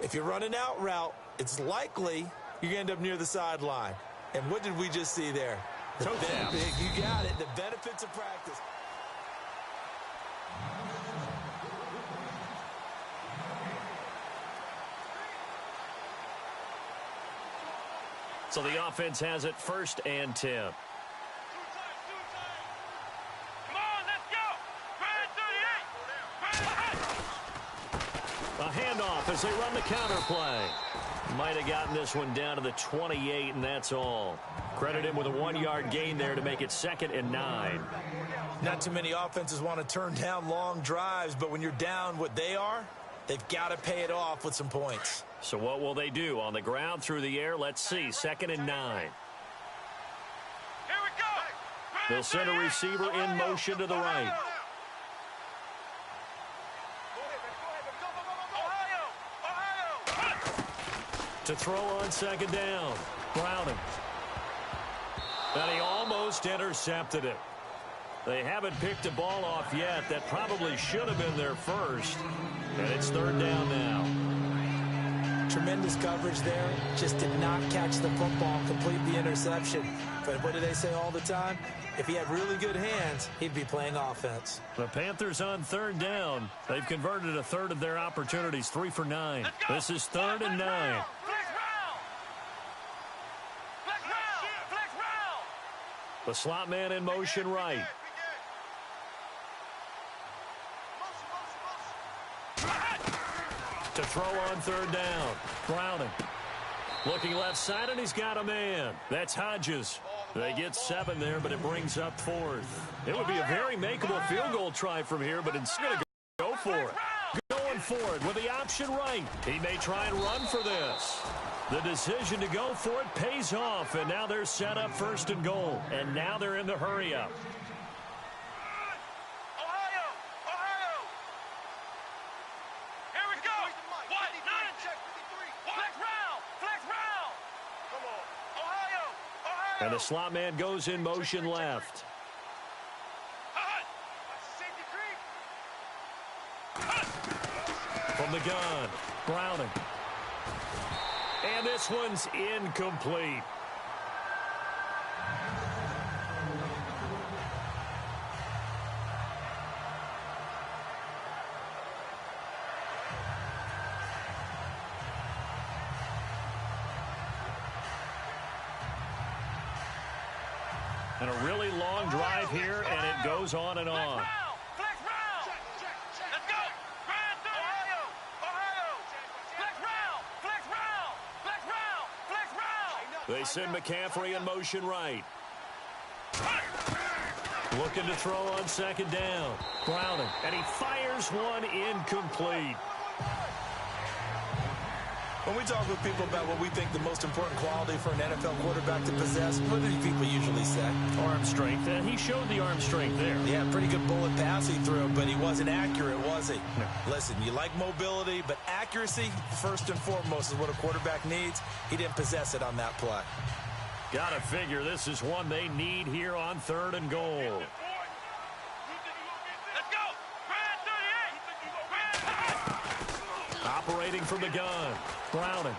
If you're running out route, it's likely you're going to end up near the sideline. And what did we just see there? Toe tap. You got it. The benefits of practice. So the offense has it 1st and 10. Come on, let's go. A handoff as they run the counter play. Might have gotten this one down to the 28, and that's all. Credit him with a 1-yard gain there to make it 2nd and 9. Not too many offenses want to turn down long drives, but when you're down what they are, they've got to pay it off with some points. So what will they do? On the ground, through the air? Let's see. 2nd and 9. Here we go. They'll send a receiver in motion to the right. To throw on 2nd down. Browning. And he almost intercepted it. They haven't picked a ball off yet. That probably should have been their first. And it's 3rd down now. Tremendous coverage there. Just did not catch the football and complete the interception. But what do they say all the time? If he had really good hands, he'd be playing offense. The Panthers on third down. They've converted a third of their opportunities, 3 for 9. This is 3rd and 9. The slot man in motion right. To throw on third down. Browning. Looking left side, and he's got a man. That's Hodges. They get 7 there, but it brings up 4th. It would be a very makeable field goal try from here, but it's going to go for it. Going for it with the option right. He may try and run for this. The decision to go for it pays off, and now they're set up 1st and goal. And now they're in the hurry-up. And the slot man goes in motion left. From the gun, Browning. And this one's incomplete. And a really long drive here, and it goes on and on. They send McCaffrey in motion right. Looking to throw on 2nd down. Browning, and he fires one incomplete. When we talk with people about what we think the most important quality for an NFL quarterback to possess, what do people usually say? Arm strength, and he showed the arm strength there. Yeah, pretty good bullet pass he threw, but he wasn't accurate, was he? No. Listen, you like mobility, but accuracy, first and foremost, is what a quarterback needs. He didn't possess it on that play. Gotta figure this is one they need here on 3rd and goal. Operating from the gun, Browning.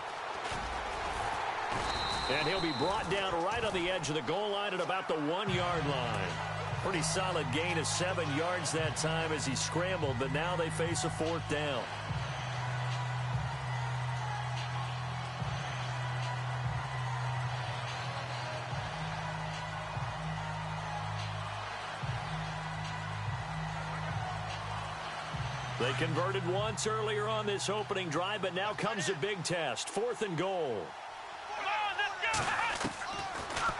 And he'll be brought down right on the edge of the goal line at about the 1-yard line. Pretty solid gain of 7 yards that time as he scrambled, but now they face a 4th down. They converted once earlier on this opening drive, but now comes a big test. 4th and goal.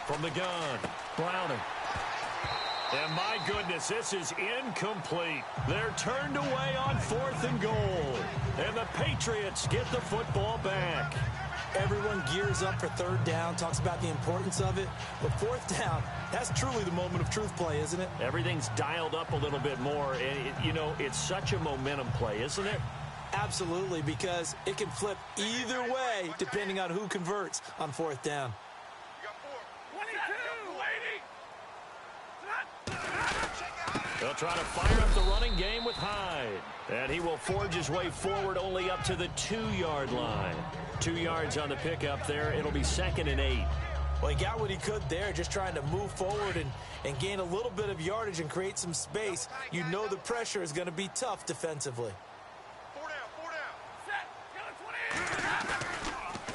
From the gun, Browning. And my goodness, this is incomplete. They're turned away on 4th and goal. And the Patriots get the football back. Everyone gears up for 3rd down, talks about the importance of it. But 4th down, that's truly the moment of truth play, isn't it? Everything's dialed up a little bit more. And, it's such a momentum play, isn't it? Absolutely, because it can flip either way depending on who converts on 4th down. They'll try to fire up the running game with Hyde. And he will forge his way forward only up to the 2-yard line. 2 yards on the pickup there. It'll be 2nd and 8. Well, he got what he could there, just trying to move forward and gain a little bit of yardage and create some space. You know the pressure is going to be tough defensively. 4 down. Set.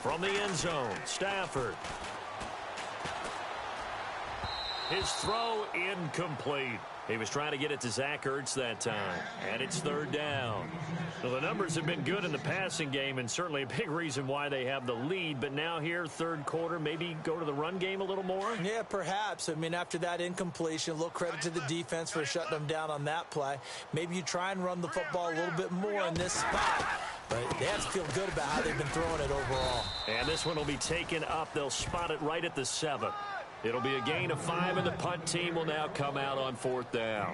From the end zone, Stafford. His throw incomplete. He was trying to get it to Zach Ertz that time, and it's 3rd down. Well, the numbers have been good in the passing game, and certainly a big reason why they have the lead. But now here, 3rd quarter, maybe go to the run game a little more? Yeah, perhaps. I mean, after that incompletion, a little credit to the defense for shutting them down on that play. Maybe you try and run the football a little bit more in this spot. But they have to feel good about how they've been throwing it overall. And this one will be taken up. They'll spot it right at the 7. It'll be a gain of 5, and the punt team will now come out on 4th down.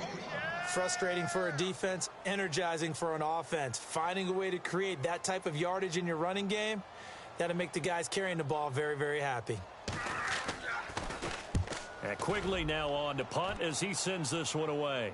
Frustrating for a defense, energizing for an offense. Finding a way to create that type of yardage in your running game, that'll make the guys carrying the ball very, very happy. And Quigley now on to punt as he sends this one away.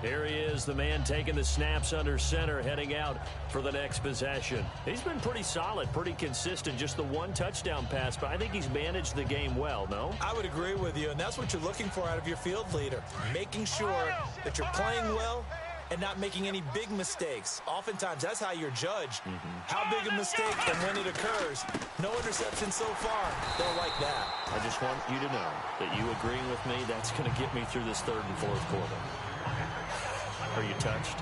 Here he is, the man taking the snaps under center, heading out for the next possession. He's been pretty solid, pretty consistent, just the one touchdown pass, but I think he's managed the game well, no? I would agree with you, and that's what you're looking for out of your field leader, making sure that you're playing well and not making any big mistakes. Oftentimes, that's how you're judged. How big a mistake and when it occurs. No interception so far. They'll like that. I just want you to know that you agreeing with me, that's going to get me through this third and fourth quarter. Are you touched?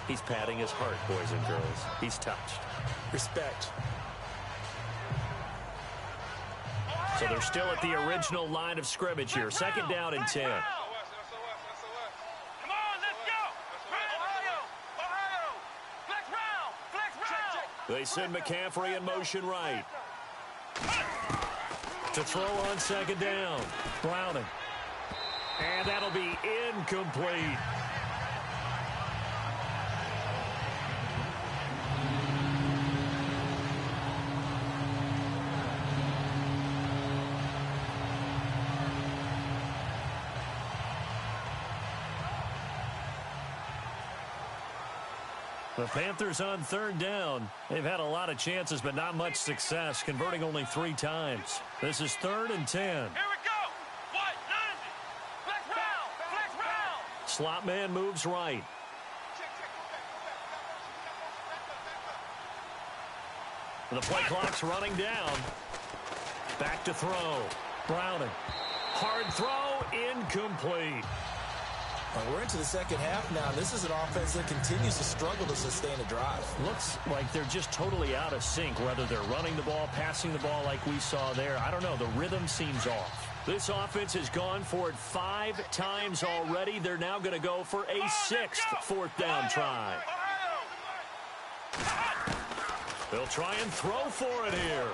He's patting his heart, boys and girls. He's touched. Respect. So they're still at the original line of scrimmage here. Second down and 10. They send McCaffrey in motion right. To throw on second down. Browning. And that'll be incomplete. The Panthers on third down. They've had a lot of chances, but not much success, converting only 3 times. This is 3rd and 10. Here we go. What? 90. Flex round. Flex round. Slot man moves right. The play clock's running down. Back to throw. Browning. Hard throw. Incomplete. Well, we're into the second half now. This is an offense that continues to struggle to sustain a drive. Looks like they're just totally out of sync, whether they're running the ball, passing the ball like we saw there. I don't know. The rhythm seems off. This offense has gone for it 5 times already. They're now going to go for a 6th fourth down try. They'll try and throw for it here.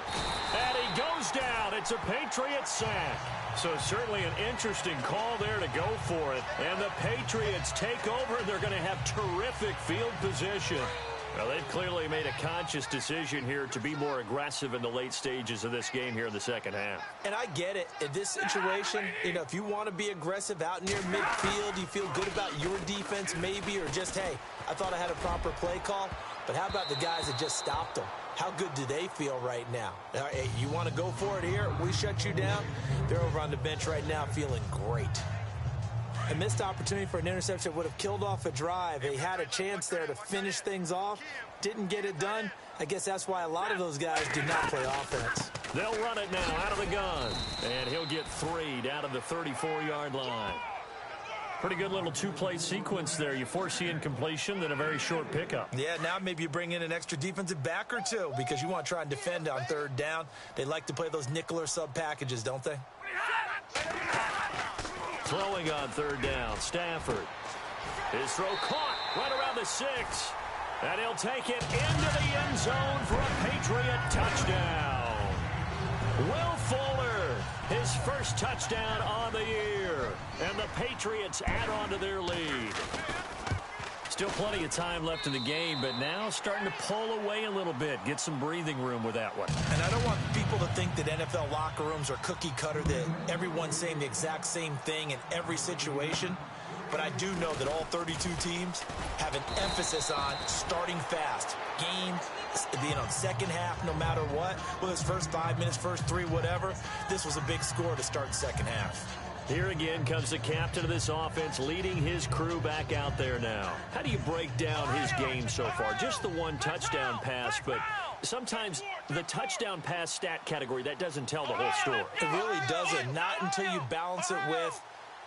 And he goes down. It's a Patriots sack. So certainly an interesting call there to go for it. And the Patriots take over. They're going to have terrific field position. Well, they've clearly made a conscious decision here to be more aggressive in the late stages of this game here in the second half. And I get it. In this situation, if you want to be aggressive out near midfield, you feel good about your defense maybe, or just, hey, I thought I had a proper play call. But how about the guys that just stopped them? How good do they feel right now? Hey, you want to go for it here? We shut you down? They're over on the bench right now feeling great. A missed opportunity for an interception would have killed off a drive. They had a chance there to finish things off. Didn't get it done. I guess that's why a lot of those guys do not play offense. They'll run it now out of the gun. And he'll get 3 down to the 34-yard line. Pretty good little 2-play sequence there. You force the incompletion, then a very short pickup. Yeah, now maybe you bring in an extra defensive back or two because you want to try and defend on third down. They like to play those nickel or sub packages, don't they? Throwing on third down, Stafford. His throw caught right around the 6. And he'll take it into the end zone for a Patriot touchdown. Will Fuller, his first touchdown on the year. And the Patriots add on to their lead. Still plenty of time left in the game, but now starting to pull away a little bit. Get some breathing room with that one. And I don't want people to think that NFL locker rooms are cookie cutter, that everyone's saying the exact same thing in every situation. But I do know that all 32 teams have an emphasis on starting fast. Game, second half, no matter what. Whether it's first 5 minutes, first 3, whatever. This was a big score to start second half. Here again comes the captain of this offense leading his crew back out there now. How do you break down his game so far? Just the one touchdown pass, but sometimes the touchdown pass stat category, that doesn't tell the whole story. It really doesn't. Not until you balance it with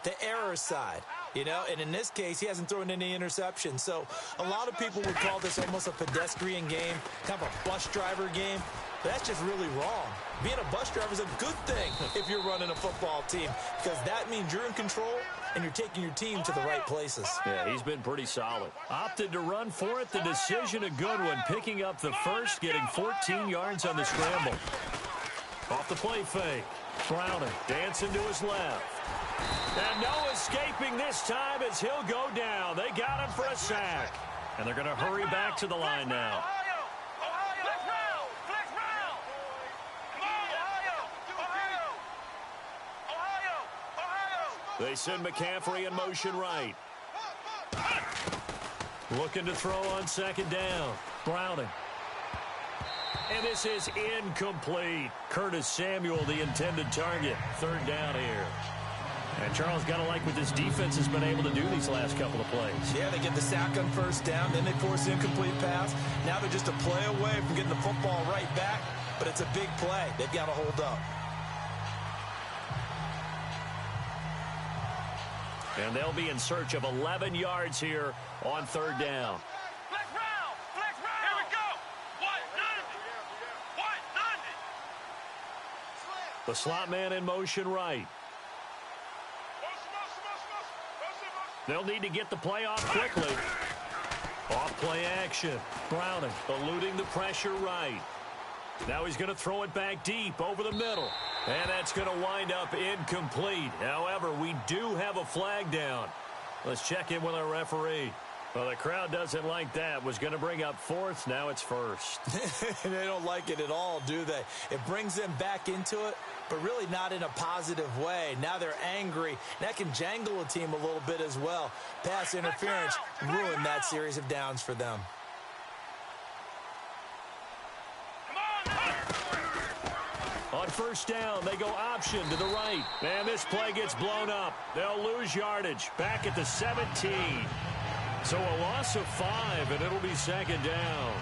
the error side. And in this case, he hasn't thrown any interceptions. So a lot of people would call this almost a pedestrian game, kind of a bus driver game. But that's just really wrong. Being a bus driver is a good thing if you're running a football team, because that means you're in control and you're taking your team to the right places. Yeah, he's been pretty solid. Opted to run for it. The decision a good one. Picking up the first, getting 14 yards on the scramble. Off the play fake. Browning dancing to his left. And no escaping this time as he'll go down. They got him for a sack. And they're going to hurry back to the line now. They send McCaffrey in motion right. Looking to throw on second down. Browning. And this is incomplete. Curtis Samuel, the intended target. Third down here. And Charles, got to like what this defense has been able to do these last couple of plays. Yeah, they get the sack on first down, then they force the incomplete pass. Now they're just a play away from getting the football right back, but it's a big play. They've got to hold up. And they'll be in search of 11 yards here on third down. Flex round. Flex round. Here we go. 190. 190. The slot man in motion right. They'll need to get the play off quickly. Off play action. Browning eluding the pressure right. Now he's going to throw it back deep over the middle. And that's going to wind up incomplete. However, we do have a flag down. Let's check in with our referee. Well, the crowd doesn't like that. Was going to bring up fourth. Now it's first. They don't like it at all, do they? It brings them back into it, but really not in a positive way. Now they're angry. That can jangle a team a little bit as well. Pass interference ruined that series of downs for them. On first down, they go option to the right. And this play gets blown up. They'll lose yardage. Back at the 17. So a loss of 5, and it'll be second down.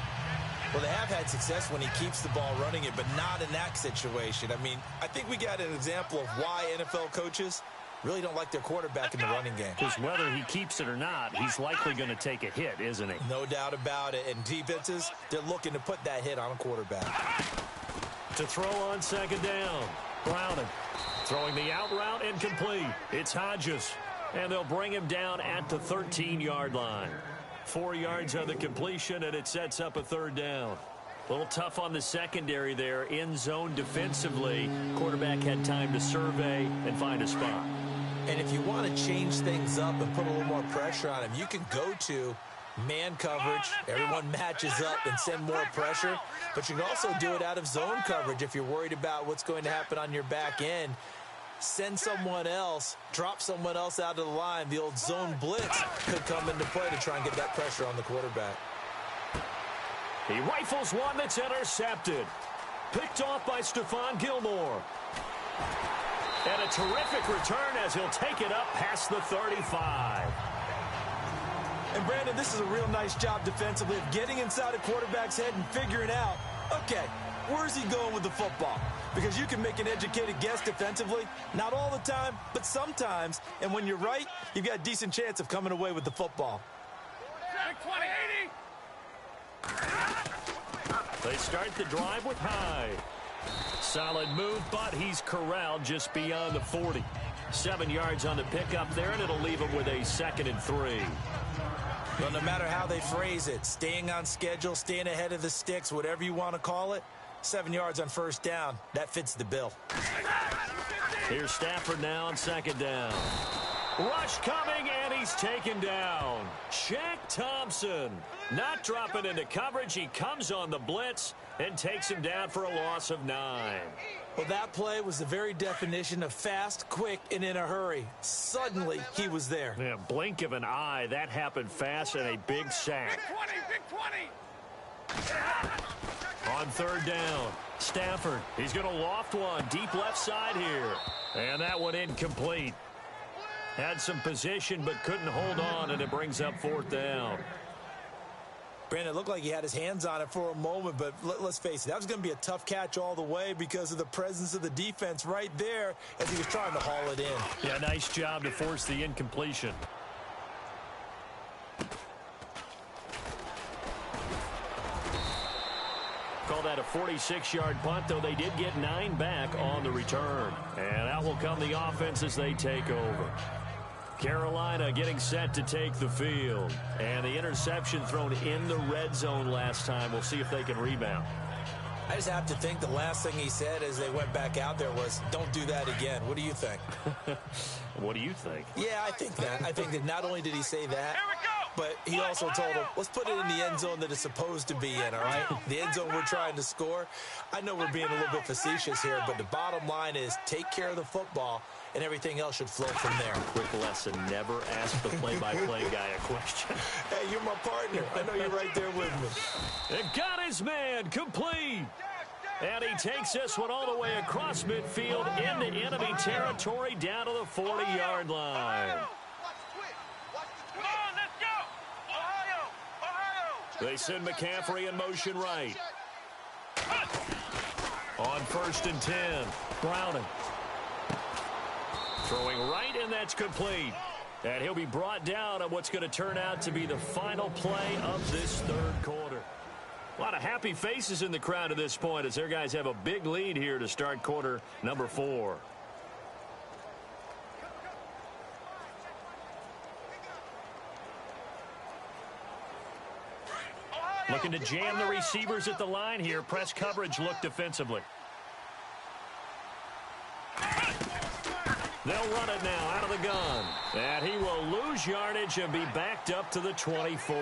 Well, they have had success when he keeps the ball running it, but not in that situation. I mean, I think we got an example of why NFL coaches really don't like their quarterback in the running game. Because whether he keeps it or not, he's likely going to take a hit, isn't he? No doubt about it. And defenses, they're looking to put that hit on a quarterback. To throw on second down. Browning throwing the out route incomplete. It's Hodges. And they'll bring him down at the 13-yard line. 4 yards on the completion, and it sets up a third down. A little tough on the secondary there. In zone defensively. Quarterback had time to survey and find a spot. And if you want to change things up and put a little more pressure on him, you can go to man coverage. Everyone matches up and send more pressure. But you can also do it out of zone coverage if you're worried about what's going to happen on your back end. Send someone else, drop someone else out of the line. The old zone blitz could come into play to try and get that pressure on the quarterback. He rifles one that's intercepted. Picked off by Stephon Gilmore. And a terrific return as he'll take it up past the 35. And Brandon, this is a real nice job defensively of getting inside a quarterback's head and figuring out, okay, where's he going with the football? Because you can make an educated guess defensively, not all the time, but sometimes. And when you're right, you've got a decent chance of coming away with the football. 20-80. They start the drive with Hyde. Solid move, but he's corralled just beyond the 40. 7 yards on the pickup there, and it'll leave him with a 2nd and 3. Well, no matter how they phrase it, staying on schedule, staying ahead of the sticks, whatever you want to call it, 7 yards on first down, that fits the bill. Here's Stafford now on second down. Rush coming, and he's taken down. Shaq Thompson not dropping into coverage. He comes on the blitz and takes him down for a loss of 9. Well, that play was the very definition of fast, quick, and in a hurry. Suddenly, he was there. Yeah, blink of an eye. That happened fast and a big sack. Big 20. On third down, Stafford. He's going to loft one deep left side here. And that one incomplete. Had some position but couldn't hold on, and it brings up fourth down. Brandon, it looked like he had his hands on it for a moment, but let's face it, that was going to be a tough catch all the way because of the presence of the defense right there as he was trying to haul it in. Yeah, nice job to force the incompletion. Call that a 46-yard punt, though they did get 9 back on the return. And out will come the offense as they take over. Carolina getting set to take the field. And the interception thrown in the red zone last time. We'll see if they can rebound. I just have to think the last thing he said as they went back out there was, don't do that again. What do you think? What do you think? Yeah, I think that. I think that not only did he say that, but he also told him, let's put it in the end zone that it's supposed to be in, all right? The end zone we're trying to score. I know we're being a little bit facetious here, but the bottom line is take care of the football and everything else should flow from there. Quick lesson, never ask the play-by-play guy a question. Hey, you're my partner. I know you're right there with me. And got his man complete. And he takes this one all the way across midfield into enemy territory down to the 40-yard line. Come on, let's go! Ohio! They send McCaffrey in motion right. On 1st and 10, Browning. Throwing right, and that's complete. And he'll be brought down on what's going to turn out to be the final play of this third quarter. A lot of happy faces in the crowd at this point as their guys have a big lead here to start quarter number 4. Looking to jam the receivers at the line here. Press coverage look defensively. They'll run it now out of the gun. And he will lose yardage and be backed up to the 24.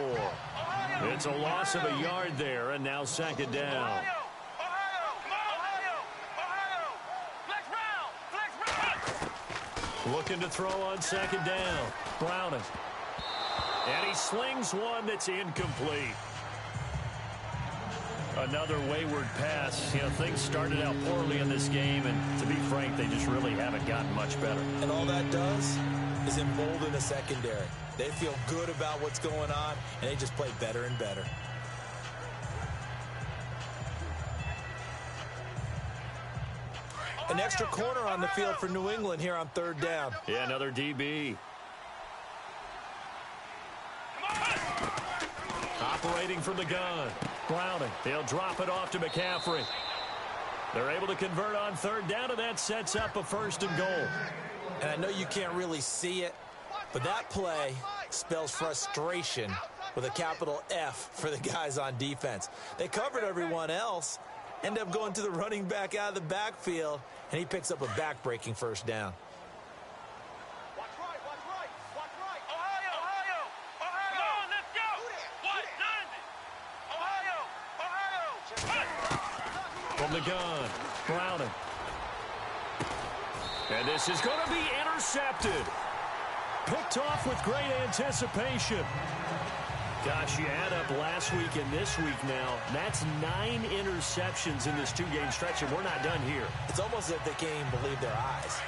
It's a loss of a yard there, and now second down. Looking to throw on second down. Browning. And he slings one that's incomplete. Another wayward pass. You know, things started out poorly in this game, and to be frank, they just really haven't gotten much better. And all that does is embolden the secondary. They feel good about what's going on, and they just play better and better. An extra corner on the field for New England here on third down. Yeah, another DB. Operating from the gun. Browning. They'll drop it off to McCaffrey. They're able to convert on third down, and that sets up a 1st and goal. And I know you can't really see it, but that play spells frustration with a capital F for the guys on defense. They covered everyone else, end up going to the running back out of the backfield, and he picks up a back-breaking 1st down. Watch right, watch right, watch right. Ohio! Come on, let's go! What? 90! Ohio! From the gun, Browning. And this is going to be intercepted. Picked off with great anticipation. Gosh, you add up last week and this week now. That's 9 interceptions in this 2-game stretch, and we're not done here. It's almost as if they can't even believe their eyes.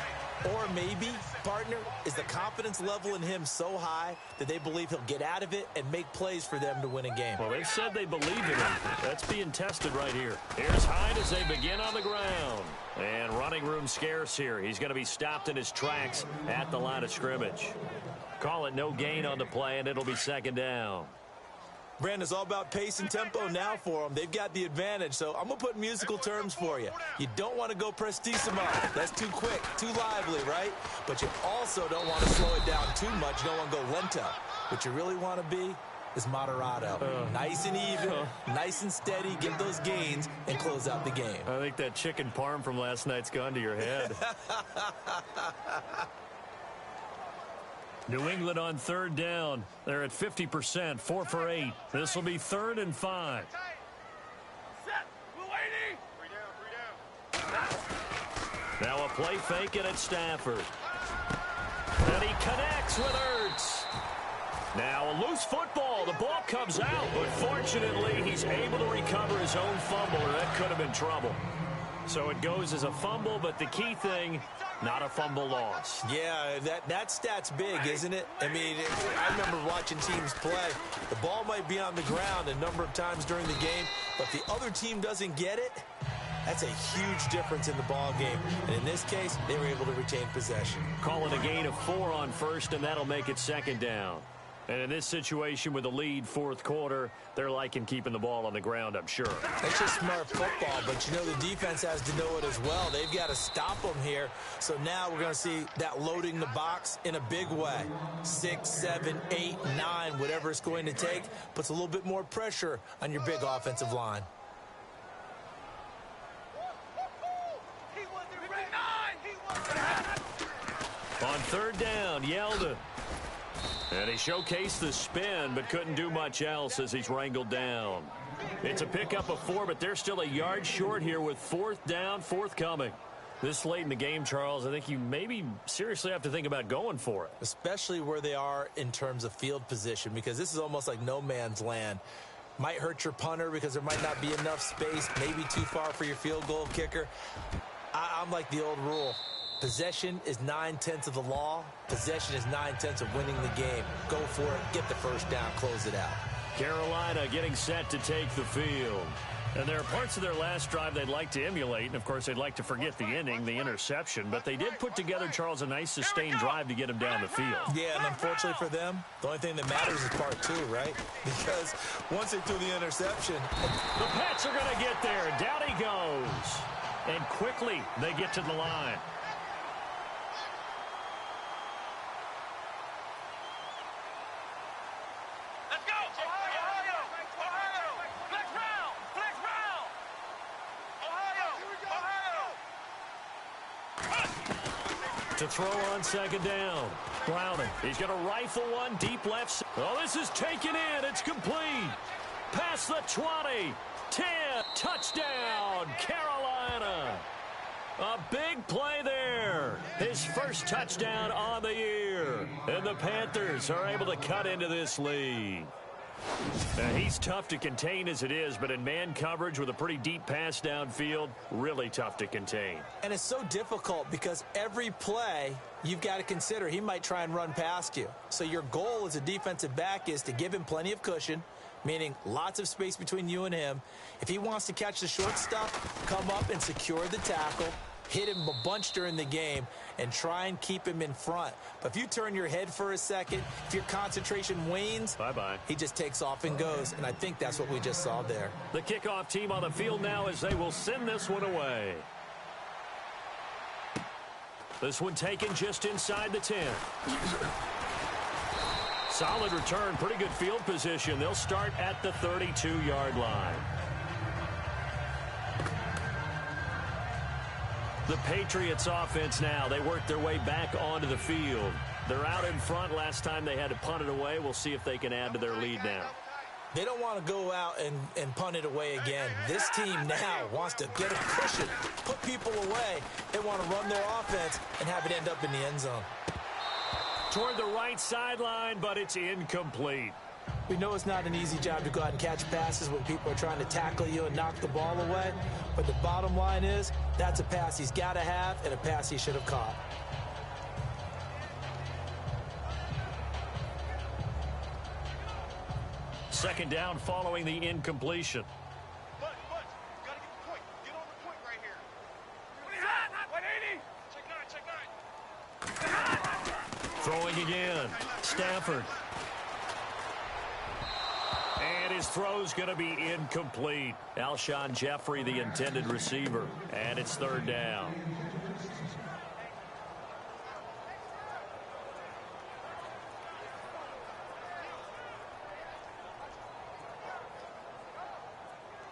Or maybe, partner, is the confidence level in him so high that they believe he'll get out of it and make plays for them to win a game. Well, they've said they believe in him. That's being tested right here. Here's Hyde as they begin on the ground. And running room scarce here. He's going to be stopped in his tracks at the line of scrimmage. Call it no gain on the play, and it'll be second down. Brandon, it's all about pace and tempo now for them. They've got the advantage, so I'm going to put musical terms for you. You don't want to go prestissimo. That's too quick, too lively, right? But you also don't want to slow it down too much. You don't want to go lento. What you really want to be is moderato. Nice and even, nice and steady, get those gains, and close out the game. I think that chicken parm from last night's gone to your head. New England on third down. They're at 50%, 4 for 8. This will be 3rd and 5. Set! We're waiting! 3 down. Now a play fake, and it's Stafford. And he connects with Ertz. Now a loose football. The ball comes out, but fortunately he's able to recover his own fumble, or that could have been trouble. So it goes as a fumble, but the key thing, not a fumble loss. Yeah, that stat's big, isn't it? I mean, I remember watching teams play. The ball might be on the ground a number of times during the game, but the other team doesn't get it. That's a huge difference in the ball game. And in this case, they were able to retain possession. Call it a gain of 4 on first, and that'll make it second down. And in this situation with a lead, 4th quarter, they're liking keeping the ball on the ground, I'm sure. That's just smart football, but you know the defense has to know it as well. They've got to stop them here. So now we're going to see that loading the box in a big way. 6, 7, 8, 9, whatever it's going to take, puts a little bit more pressure on your big offensive line. On third down, Yeldon. And he showcased the spin, but couldn't do much else as he's wrangled down. It's a pickup of 4, but they're still a yard short here with 4th down, forthcoming. This late in the game, Charles, I think you maybe seriously have to think about going for it. Especially where they are in terms of field position, because this is almost like no man's land. Might hurt your punter because there might not be enough space, maybe too far for your field goal kicker. I'm like the old rule. Possession is 9/10 of the law. Possession is 9/10 of winning the game. Go for it, get the first down, close it out. Carolina getting set to take the field. And there are parts of their last drive they'd like to emulate. And, of course, they'd like to forget the inning, the interception. But they did put together, Charles, a nice sustained drive to get them down the field. Yeah, and unfortunately for them, the only thing that matters is part two, right? Because once they threw the interception. The Pats are going to get there. Down he goes. And quickly they get to the line. To throw on second down. Browning. He's going to rifle one deep left. Oh, this is taken in. It's complete. Past the 20. 10. Touchdown, Carolina. A big play there. His first touchdown on the year. And the Panthers are able to cut into this lead. Now, he's tough to contain as it is, but in man coverage with a pretty deep pass downfield, really tough to contain. And it's so difficult because every play you've got to consider he might try and run past you. So your goal as a defensive back is to give him plenty of cushion, meaning lots of space between you and him. If he wants to catch the short stuff, come up and secure the tackle, hit him a bunch during the game, and try and keep him in front. But if you turn your head for a second, if your concentration wanes, bye-bye. He just takes off and goes, and I think that's what we just saw there. The kickoff team on the field now as they will send this one away. This one taken just inside the 10. Solid return, pretty good field position. They'll start at the 32-yard line. The Patriots offense now. They work their way back onto the field. They're out in front. Last time they had to punt it away. We'll see if they can add to their lead now. They don't want to go out and punt it away again. This team now wants to get a cushion, put people away. They want to run their offense and have it end up in the end zone. Toward the right sideline, but it's incomplete. We know it's not an easy job to go out and catch passes when people are trying to tackle you and knock the ball away. But the bottom line is, that's a pass he's got to have and a pass he should have caught. Second down following the incompletion. But, you gotta get the point. Get on the point right here. 180. Check 9. Throwing again. Stafford. And his throw's going to be incomplete. Alshon Jeffrey, the intended receiver. And it's third down.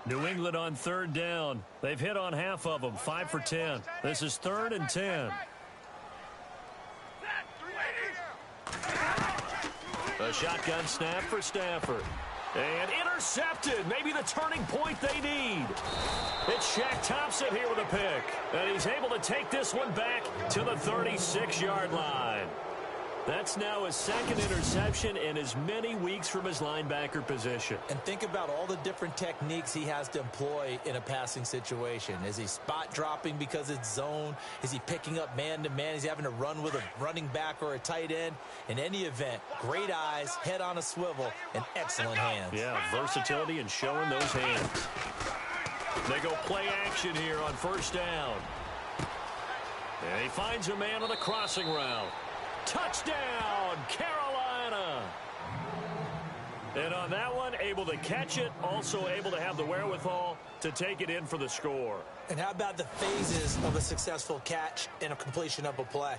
New England on third down. They've hit on half of them, 5 for 10. This is 3rd and 10. A shotgun snap for Stafford. And intercepted. Maybe the turning point they need. It's Shaq Thompson here with a pick. And he's able to take this one back to the 36-yard line. That's now his second interception in as many weeks from his linebacker position. And think about all the different techniques he has to employ in a passing situation. Is he spot dropping because it's zone? Is he picking up man-to-man? Is he having to run with a running back or a tight end? In any event, great eyes, head on a swivel, and excellent hands. Yeah, versatility and showing those hands. They go play action here on first down. And he finds a man on the crossing route. Touchdown, Carolina. And on that one, able to catch it, also able to have the wherewithal to take it in for the score. And how about the phases of a successful catch and a completion of a play?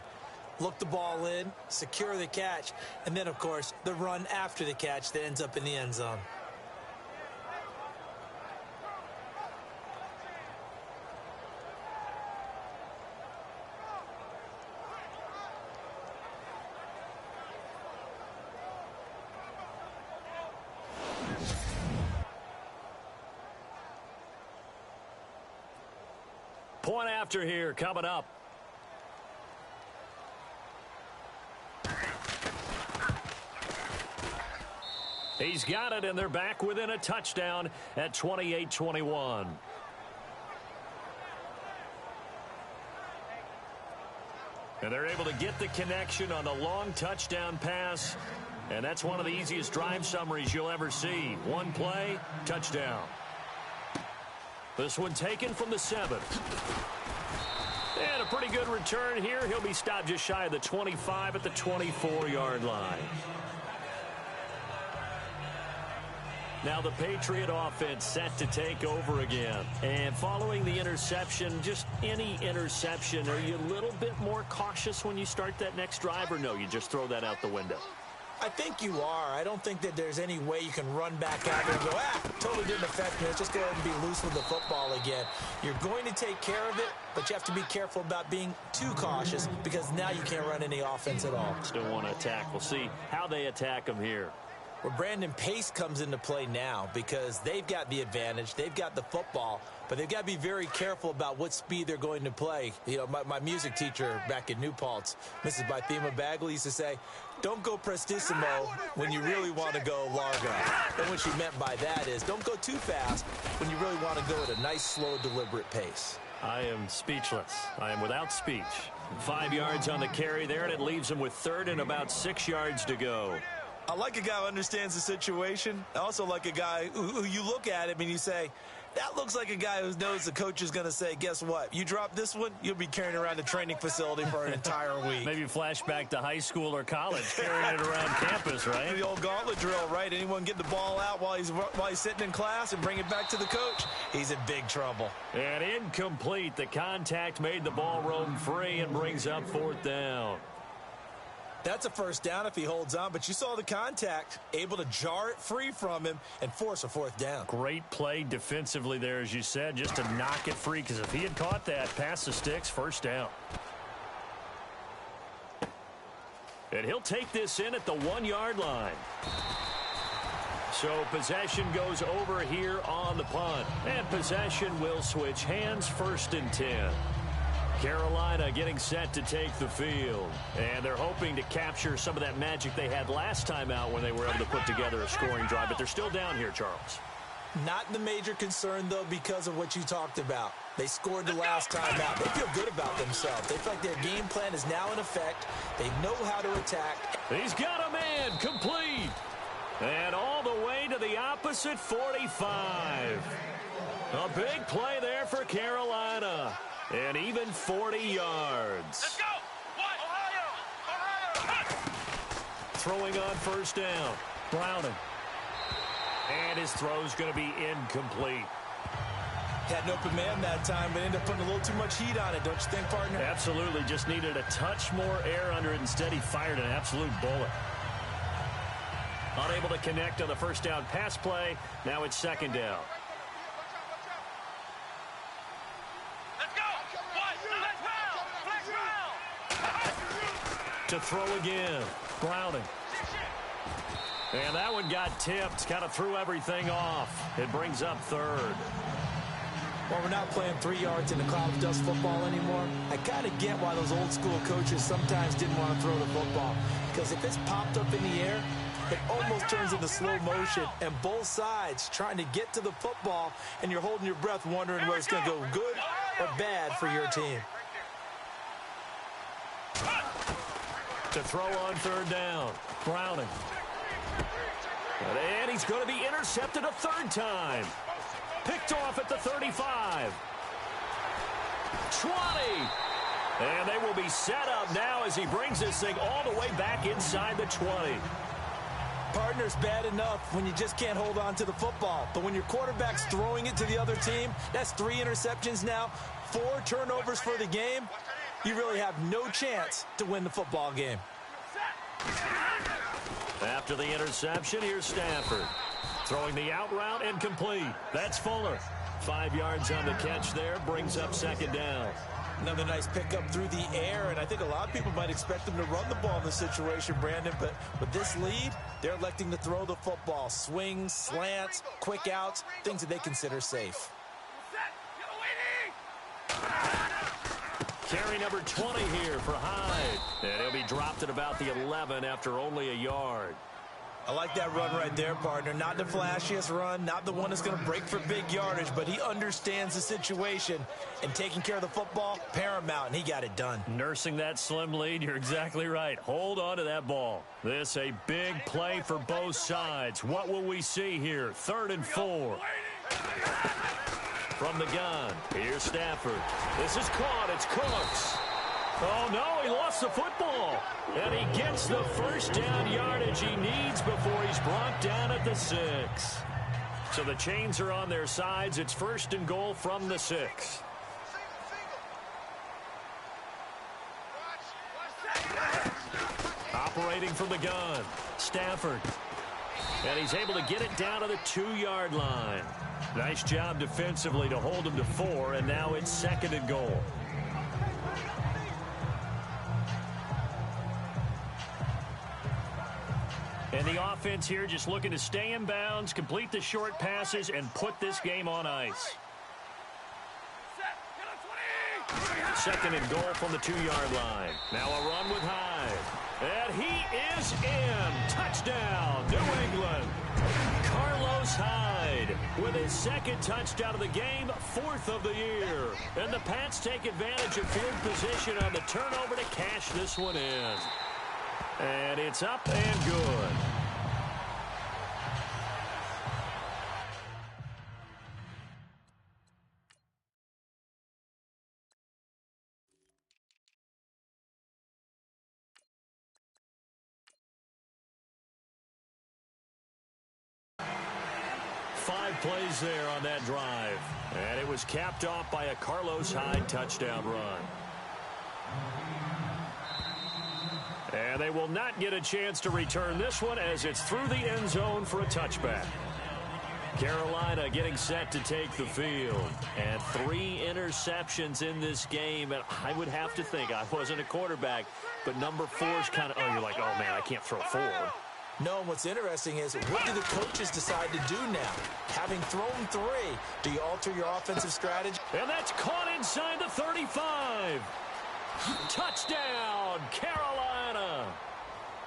Look the ball in, secure the catch, and then, of course, the run after the catch that ends up in the end zone. Point after here coming up. He's got it, and they're back within a touchdown at 28-21. And they're able to get the connection on the long touchdown pass. And that's one of the easiest drive summaries you'll ever see. One play, touchdown. This one taken from the 7. And a pretty good return here. He'll be stopped just shy of the 25 at the 24-yard line. Now the Patriot offense set to take over again. And following the interception, just any interception, are you a little bit more cautious when you start that next drive, or no, you just throw that out the window? I think you are. I don't think that there's any way you can run back out there and go, totally didn't affect me. Let's just go ahead and be loose with the football again. You're going to take care of it, but you have to be careful about being too cautious because now you can't run any offense at all. Still want to attack. We'll see how they attack them here. Well, Brandon, pace comes into play now because they've got the advantage. They've got the football, but they've got to be very careful about what speed they're going to play. You know, my music teacher back in New Paltz, Mrs. Bythema Bagley, used to say, don't go prestissimo when you really want to go largo. And what she meant by that is don't go too fast when you really want to go at a nice, slow, deliberate pace. I am speechless. I am without speech. 5 yards on the carry there, and it leaves them with third and about 6 yards to go. I like a guy who understands the situation. I also like a guy who you look at him and you say, that looks like a guy who knows the coach is going to say, guess what? You drop this one, you'll be carrying around the training facility for an entire week. Maybe flashback to high school or college, carrying it around campus, right? The old gauntlet drill, right? Anyone get the ball out while he's sitting in class and bring it back to the coach? He's in big trouble. And incomplete. The contact made the ball roam free and brings up fourth down. That's a first down if he holds on, but you saw the contact, able to jar it free from him and force a fourth down. Great play defensively there, as you said, just to knock it free, because if he had caught that, pass the sticks, first down. And he'll take this in at the 1-yard line. So possession goes over here on the punt. And possession will switch hands, 1st and 10. Carolina getting set to take the field. And they're hoping to capture some of that magic they had last time out when they were able to put together a scoring drive. But they're still down here, Charles. Not the major concern, though, because of what you talked about. They scored the last time out. They feel good about themselves. They feel like their game plan is now in effect. They know how to attack. He's got a man complete. And all the way to the opposite 45. A big play there for Carolina. And even 40 yards. Let's go! Ohio! Throwing on first down. Browning. And his throw's going to be incomplete. Had an open man that time, but ended up putting a little too much heat on it, don't you think, partner? Absolutely. Just needed a touch more air under it. Instead, he fired an absolute bullet. Unable to connect on the first down pass play. Now it's second down. To throw again. Browning. And that one got tipped. Kind of threw everything off. It brings up third. Well, we're not playing 3 yards in a cloud of dust football anymore. I kind of get why those old school coaches sometimes didn't want to throw the football. Because if it's popped up in the air, it almost turns into slow motion. And both sides trying to get to the football, and you're holding your breath wondering whether it's going to go good or bad for your team. To throw on third down. Browning. And he's going to be intercepted a third time. Picked off at the 35. 20. And they will be set up now as he brings this thing all the way back inside the 20. Partner's bad enough when you just can't hold on to the football. But when your quarterback's throwing it to the other team, that's 3 interceptions now, 4 turnovers for the game. You really have no chance to win the football game. After the interception, here's Stafford. Throwing the out route and complete. That's Fuller. 5 yards on the catch there. Brings up second down. Another nice pickup through the air, and I think a lot of people might expect them to run the ball in this situation, Brandon, but with this lead, they're electing to throw the football. Swings, slants, quick outs, things that they consider safe. Set. You're waiting. Carry number 20 here for Hyde. And he'll be dropped at about the 11 after only a yard. I like that run right there, partner. Not the flashiest run, not the one that's going to break for big yardage, but he understands the situation, and taking care of the football, paramount, and he got it done. Nursing that slim lead, you're exactly right. Hold on to that ball. This a big play for both sides. What will we see here? 3rd and 4. From the gun, here's Stafford. This is caught. It's Cooks. Oh, no, he lost the football. And he gets the first down yardage he needs before he's brought down at the 6. So the chains are on their sides. It's 1st and goal from the 6. Operating from the gun, Stafford. And he's able to get it down to the 2-yard line. Nice job defensively to hold him to 4, and now it's 2nd and goal. And the offense here just looking to stay in bounds, complete the short passes, and put this game on ice. 2nd and goal from the 2-yard line. Now a run with Hyde. And he is in. Touchdown, New England. Carlos Hyde with his 2nd touchdown of the game, 4th of the year. And the Pats take advantage of field position on the turnover to cash this one in. And it's up and good. Five plays there on that drive. And it was capped off by a Carlos Hyde touchdown run. And they will not get a chance to return this one as it's through the end zone for a touchback. Carolina getting set to take the field. And 3 interceptions in this game. And I would have to think, I wasn't a quarterback, but number 4 is kind of, oh, you're like, oh, man, I can't throw 4. No, and what's interesting is, what do the coaches decide to do now? Having thrown 3, do you alter your offensive strategy? And that's caught inside the 35. Touchdown, Carolina.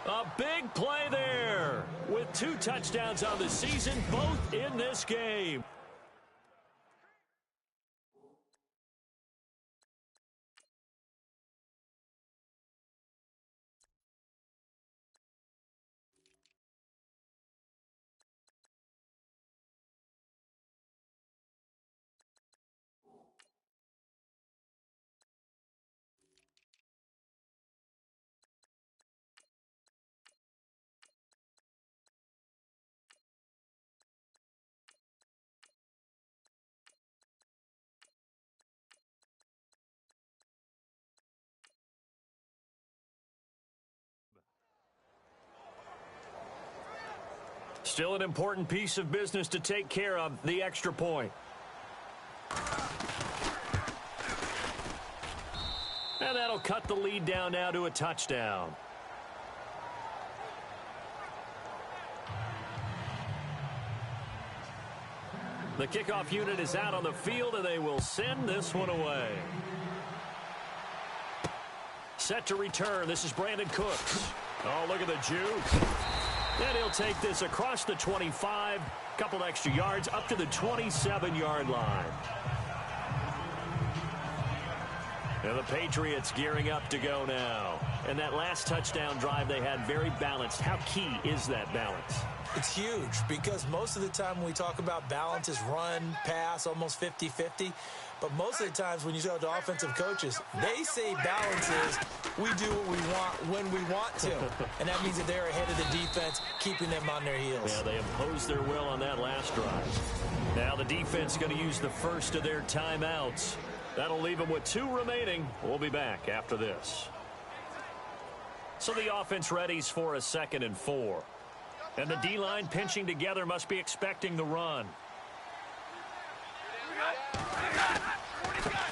A big play there with 2 touchdowns on the season, both in this game. Still an important piece of business to take care of, the extra point. And that'll cut the lead down now to a touchdown. The kickoff unit is out on the field, and they will send this one away. Set to return. This is Brandon Cooks. Oh, look at the juke. And he'll take this across the 25, couple extra yards, up to the 27-yard line. And the Patriots gearing up to go now. And that last touchdown drive they had very balanced. How key is that balance? It's huge, because most of the time when we talk about balance is run, pass, almost 50-50. But most of the times when you talk to offensive coaches, they say balance is we do what we want when we want to. And that means that they're ahead of the defense, keeping them on their heels. Yeah, they imposed their will on that last drive. Now the defense is going to use the first of their timeouts. That'll leave them with 2 remaining. We'll be back after this. So the offense readies for a 2nd and 4. And the D-line pinching together must be expecting the run.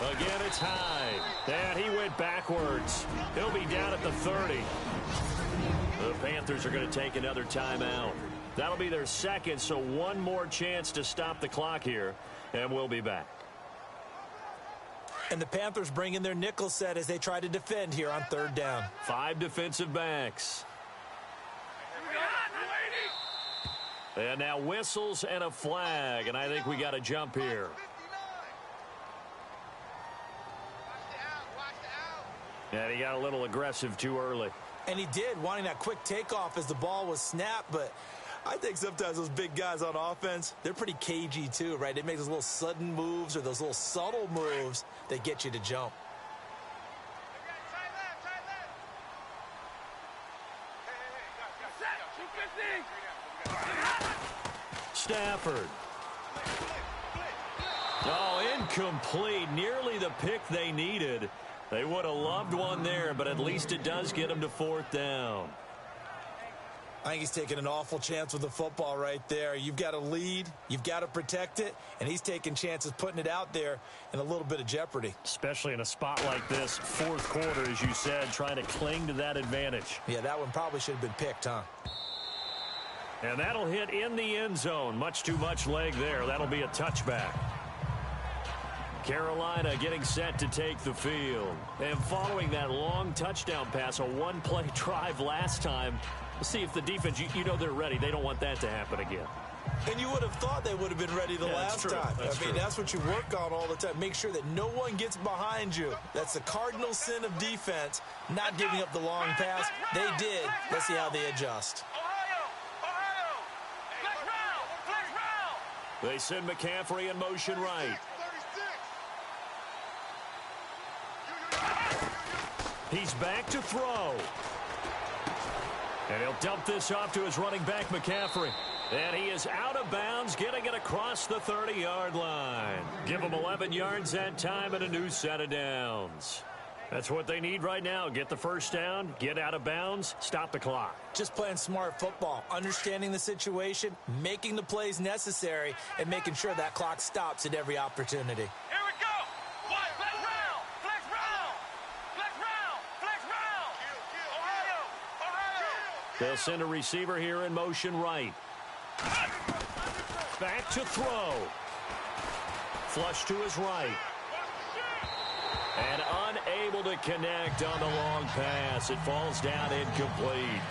Again, it's Hyde. And he went backwards. He'll be down at the 30. The Panthers are going to take another timeout. That'll be their 2nd, so 1 more chance to stop the clock here. And we'll be back. And the Panthers bring in their nickel set as they try to defend here on third down. 5 defensive backs. And now whistles and a flag, and I think we got a jump here. And he got a little aggressive too early. And he did, wanting that quick takeoff as the ball was snapped, but I think sometimes those big guys on offense, they're pretty cagey too, right? They make those little sudden moves or those little subtle moves that get you to jump. Stafford. Oh, incomplete. Nearly the pick they needed. They would have loved one there, but at least it does get them to fourth down. I think he's taking an awful chance with the football right there. You've got to lead, you've got to protect it, and he's taking chances putting it out there in a little bit of jeopardy. Especially in a spot like this, fourth quarter, as you said, trying to cling to that advantage. Yeah, that one probably should have been picked, huh? And that'll hit in the end zone. Much too much leg there. That'll be a touchback. Carolina getting set to take the field. And following that long touchdown pass, a one-play drive last time, we'll see if the defense, you know they're ready. They don't want that to happen again. And you would have thought they would have been ready the last time. I mean, that's what you work on all the time. Make sure that no one gets behind you. That's the cardinal sin of defense, not giving up the long pass. They did. Let's see how they adjust. They send McCaffrey in motion right. He's back to throw. And he'll dump this off to his running back, McCaffrey. And he is out of bounds, getting it across the 30-yard line. Give him 11 yards that time and a new set of downs. That's what they need right now. Get the first down, get out of bounds, stop the clock. Just playing smart football, understanding the situation, making the plays necessary, and making sure that clock stops at every opportunity. Here we go. Flex round. Flex round. Flex round. Flex round. Ohio. They'll send a receiver here in motion right. Back to throw. Flush to his right. And unable to connect on the long pass. It falls down incomplete.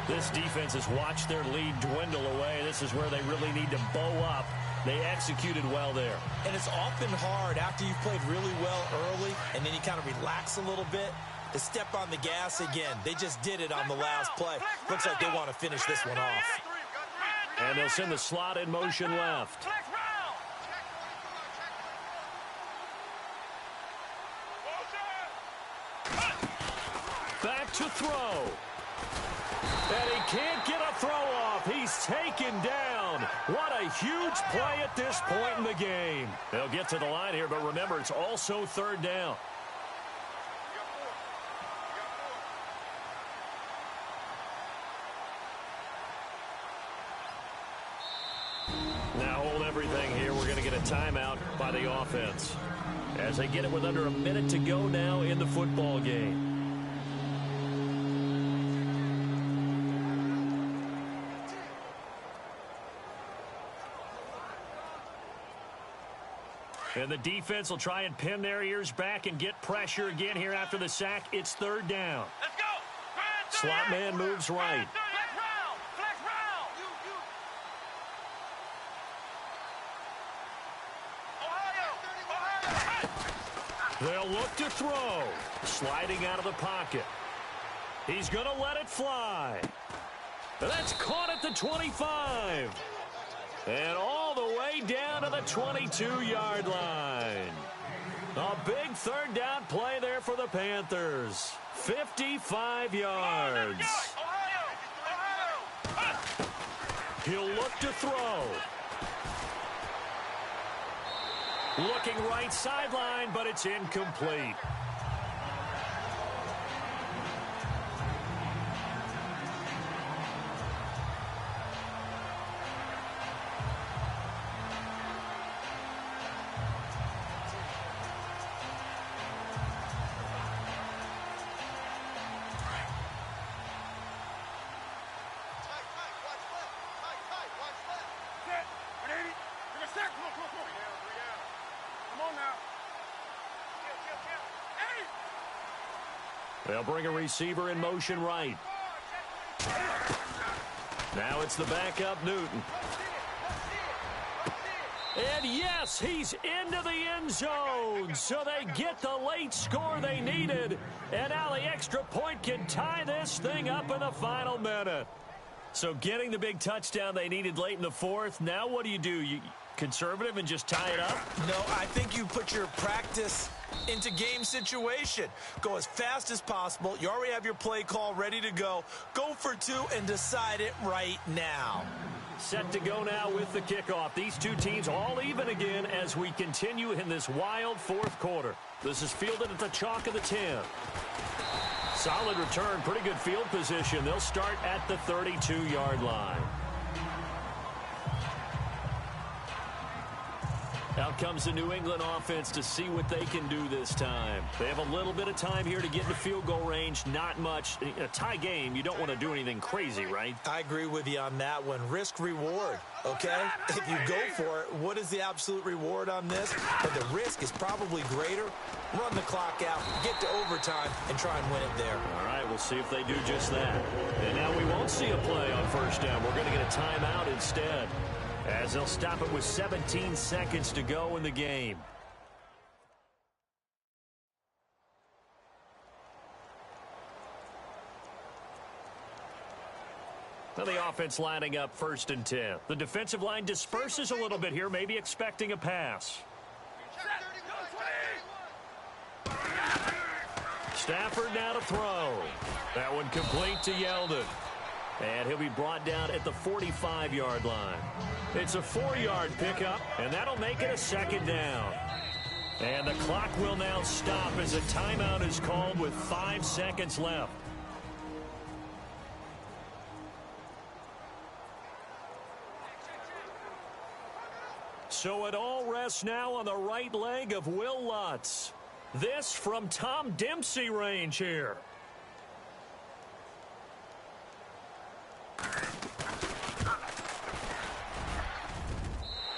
This defense has watched their lead dwindle away. This is where they really need to bow up. They executed well there. And it's often hard after you've played really well early and then you kind of relax a little bit to step on the gas again. They just did it on the last play. Looks like they want to finish this one off. And they'll send the slot in motion left. Back to throw. And he can't get a throw off. He's taken down. What a huge play at this point in the game. They'll get to the line here, but remember, it's also third down. Now hold everything here. We're going to get a timeout by the offense as they get it with under a minute to go now in the football game. And the defense will try and pin their ears back and get pressure again here after the sack. It's third down. Let's go. Slot man moves right. Flex round. Ohio. They'll look to throw. Sliding out of the pocket. He's going to let it fly. That's caught at the 25. And all the way down to the 22-yard line. A big third down play there for the Panthers. 55 yards. He'll look to throw. Looking right sideline, but it's incomplete. They'll bring a receiver in motion right. Now it's the backup Newton. And yes, he's into the end zone. So they get the late score they needed. And now the extra point can tie this thing up in the final minute. So getting the big touchdown they needed late in the fourth. Now what do? You conservative and just tie it up? No, I think you put your practice into game situation. Go as fast as possible. You already have your play call ready to go. Go for two and decide it right now. Set to go now with the kickoff. These two teams all even again as we continue in this wild fourth quarter. This is fielded at the chalk of the 10. Solid return, pretty good field position. They'll start at the 32-yard line. Out comes the New England offense to see what they can do this time. They have a little bit of time here to get into field goal range. Not much. In a tie game, you don't want to do anything crazy, right? I agree with you on that one. Risk reward, okay? If you go for it, what is the absolute reward on this? But the risk is probably greater. Run the clock out, get to overtime, and try and win it there. All right, we'll see if they do just that. And now we won't see a play on first down. We're going to get a timeout instead, as they'll stop it with 17 seconds to go in the game. Now the offense lining up 1st and 10. The defensive line disperses a little bit here, maybe expecting a pass. Stafford now to throw. That one complete to Yeldon. And he'll be brought down at the 45-yard line. It's a 4-yard pickup, and that'll make it a 2nd down. And the clock will now stop as a timeout is called with 5 seconds left. So it all rests now on the right leg of Will Lutz. This from Tom Dempsey range here.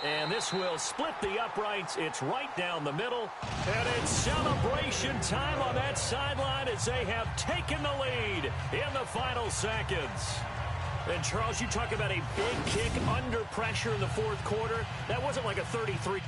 And this will split the uprights. It's right down the middle. And it's celebration time on that sideline as they have taken the lead in the final seconds. And, Charles, you talk about a big kick under pressure in the fourth quarter. That wasn't like a 33.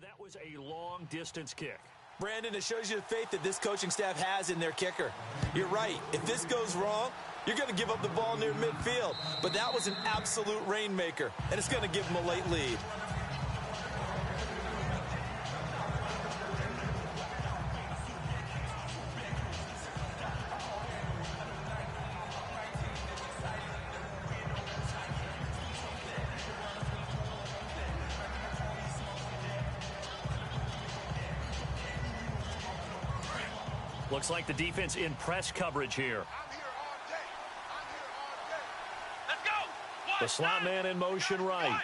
That was a long-distance kick. Brandon, it shows you the faith that this coaching staff has in their kicker. You're right. If this goes wrong, you're going to give up the ball near midfield. But that was an absolute rainmaker, and it's going to give them a late lead. Looks like the defense in press coverage here. Let's go. The slot man in motion right.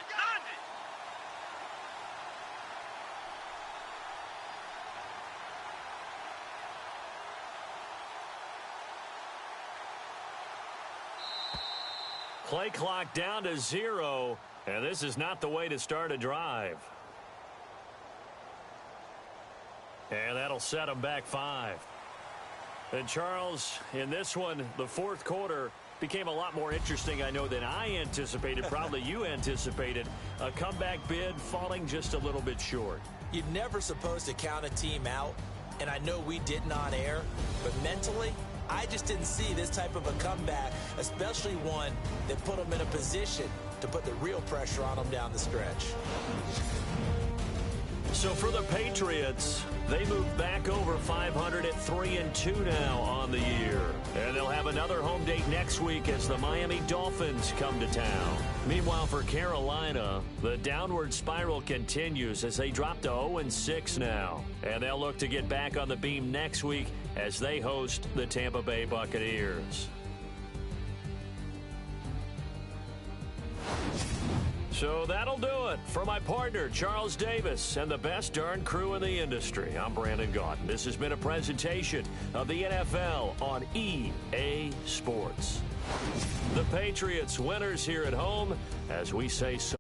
Play clock down to 0, and this is not the way to start a drive. And that'll set them back 5. And, Charles, in this one, the fourth quarter became a lot more interesting, I know, than I anticipated. Probably you anticipated. A comeback bid falling just a little bit short. You're never supposed to count a team out, and I know we didn't on air, but mentally, I just didn't see this type of a comeback, especially one that put them in a position to put the real pressure on them down the stretch. So for the Patriots, they move back over 500 at 3-2 now on the year. And they'll have another home date next week as the Miami Dolphins come to town. Meanwhile, for Carolina, the downward spiral continues as they drop to 0-6 now. And they'll look to get back on the beam next week as they host the Tampa Bay Buccaneers. So that'll do it. For my partner, Charles Davis, and the best darn crew in the industry, I'm Brandon Gaudin. This has been a presentation of the NFL on EA Sports. The Patriots winners here at home, as we say so.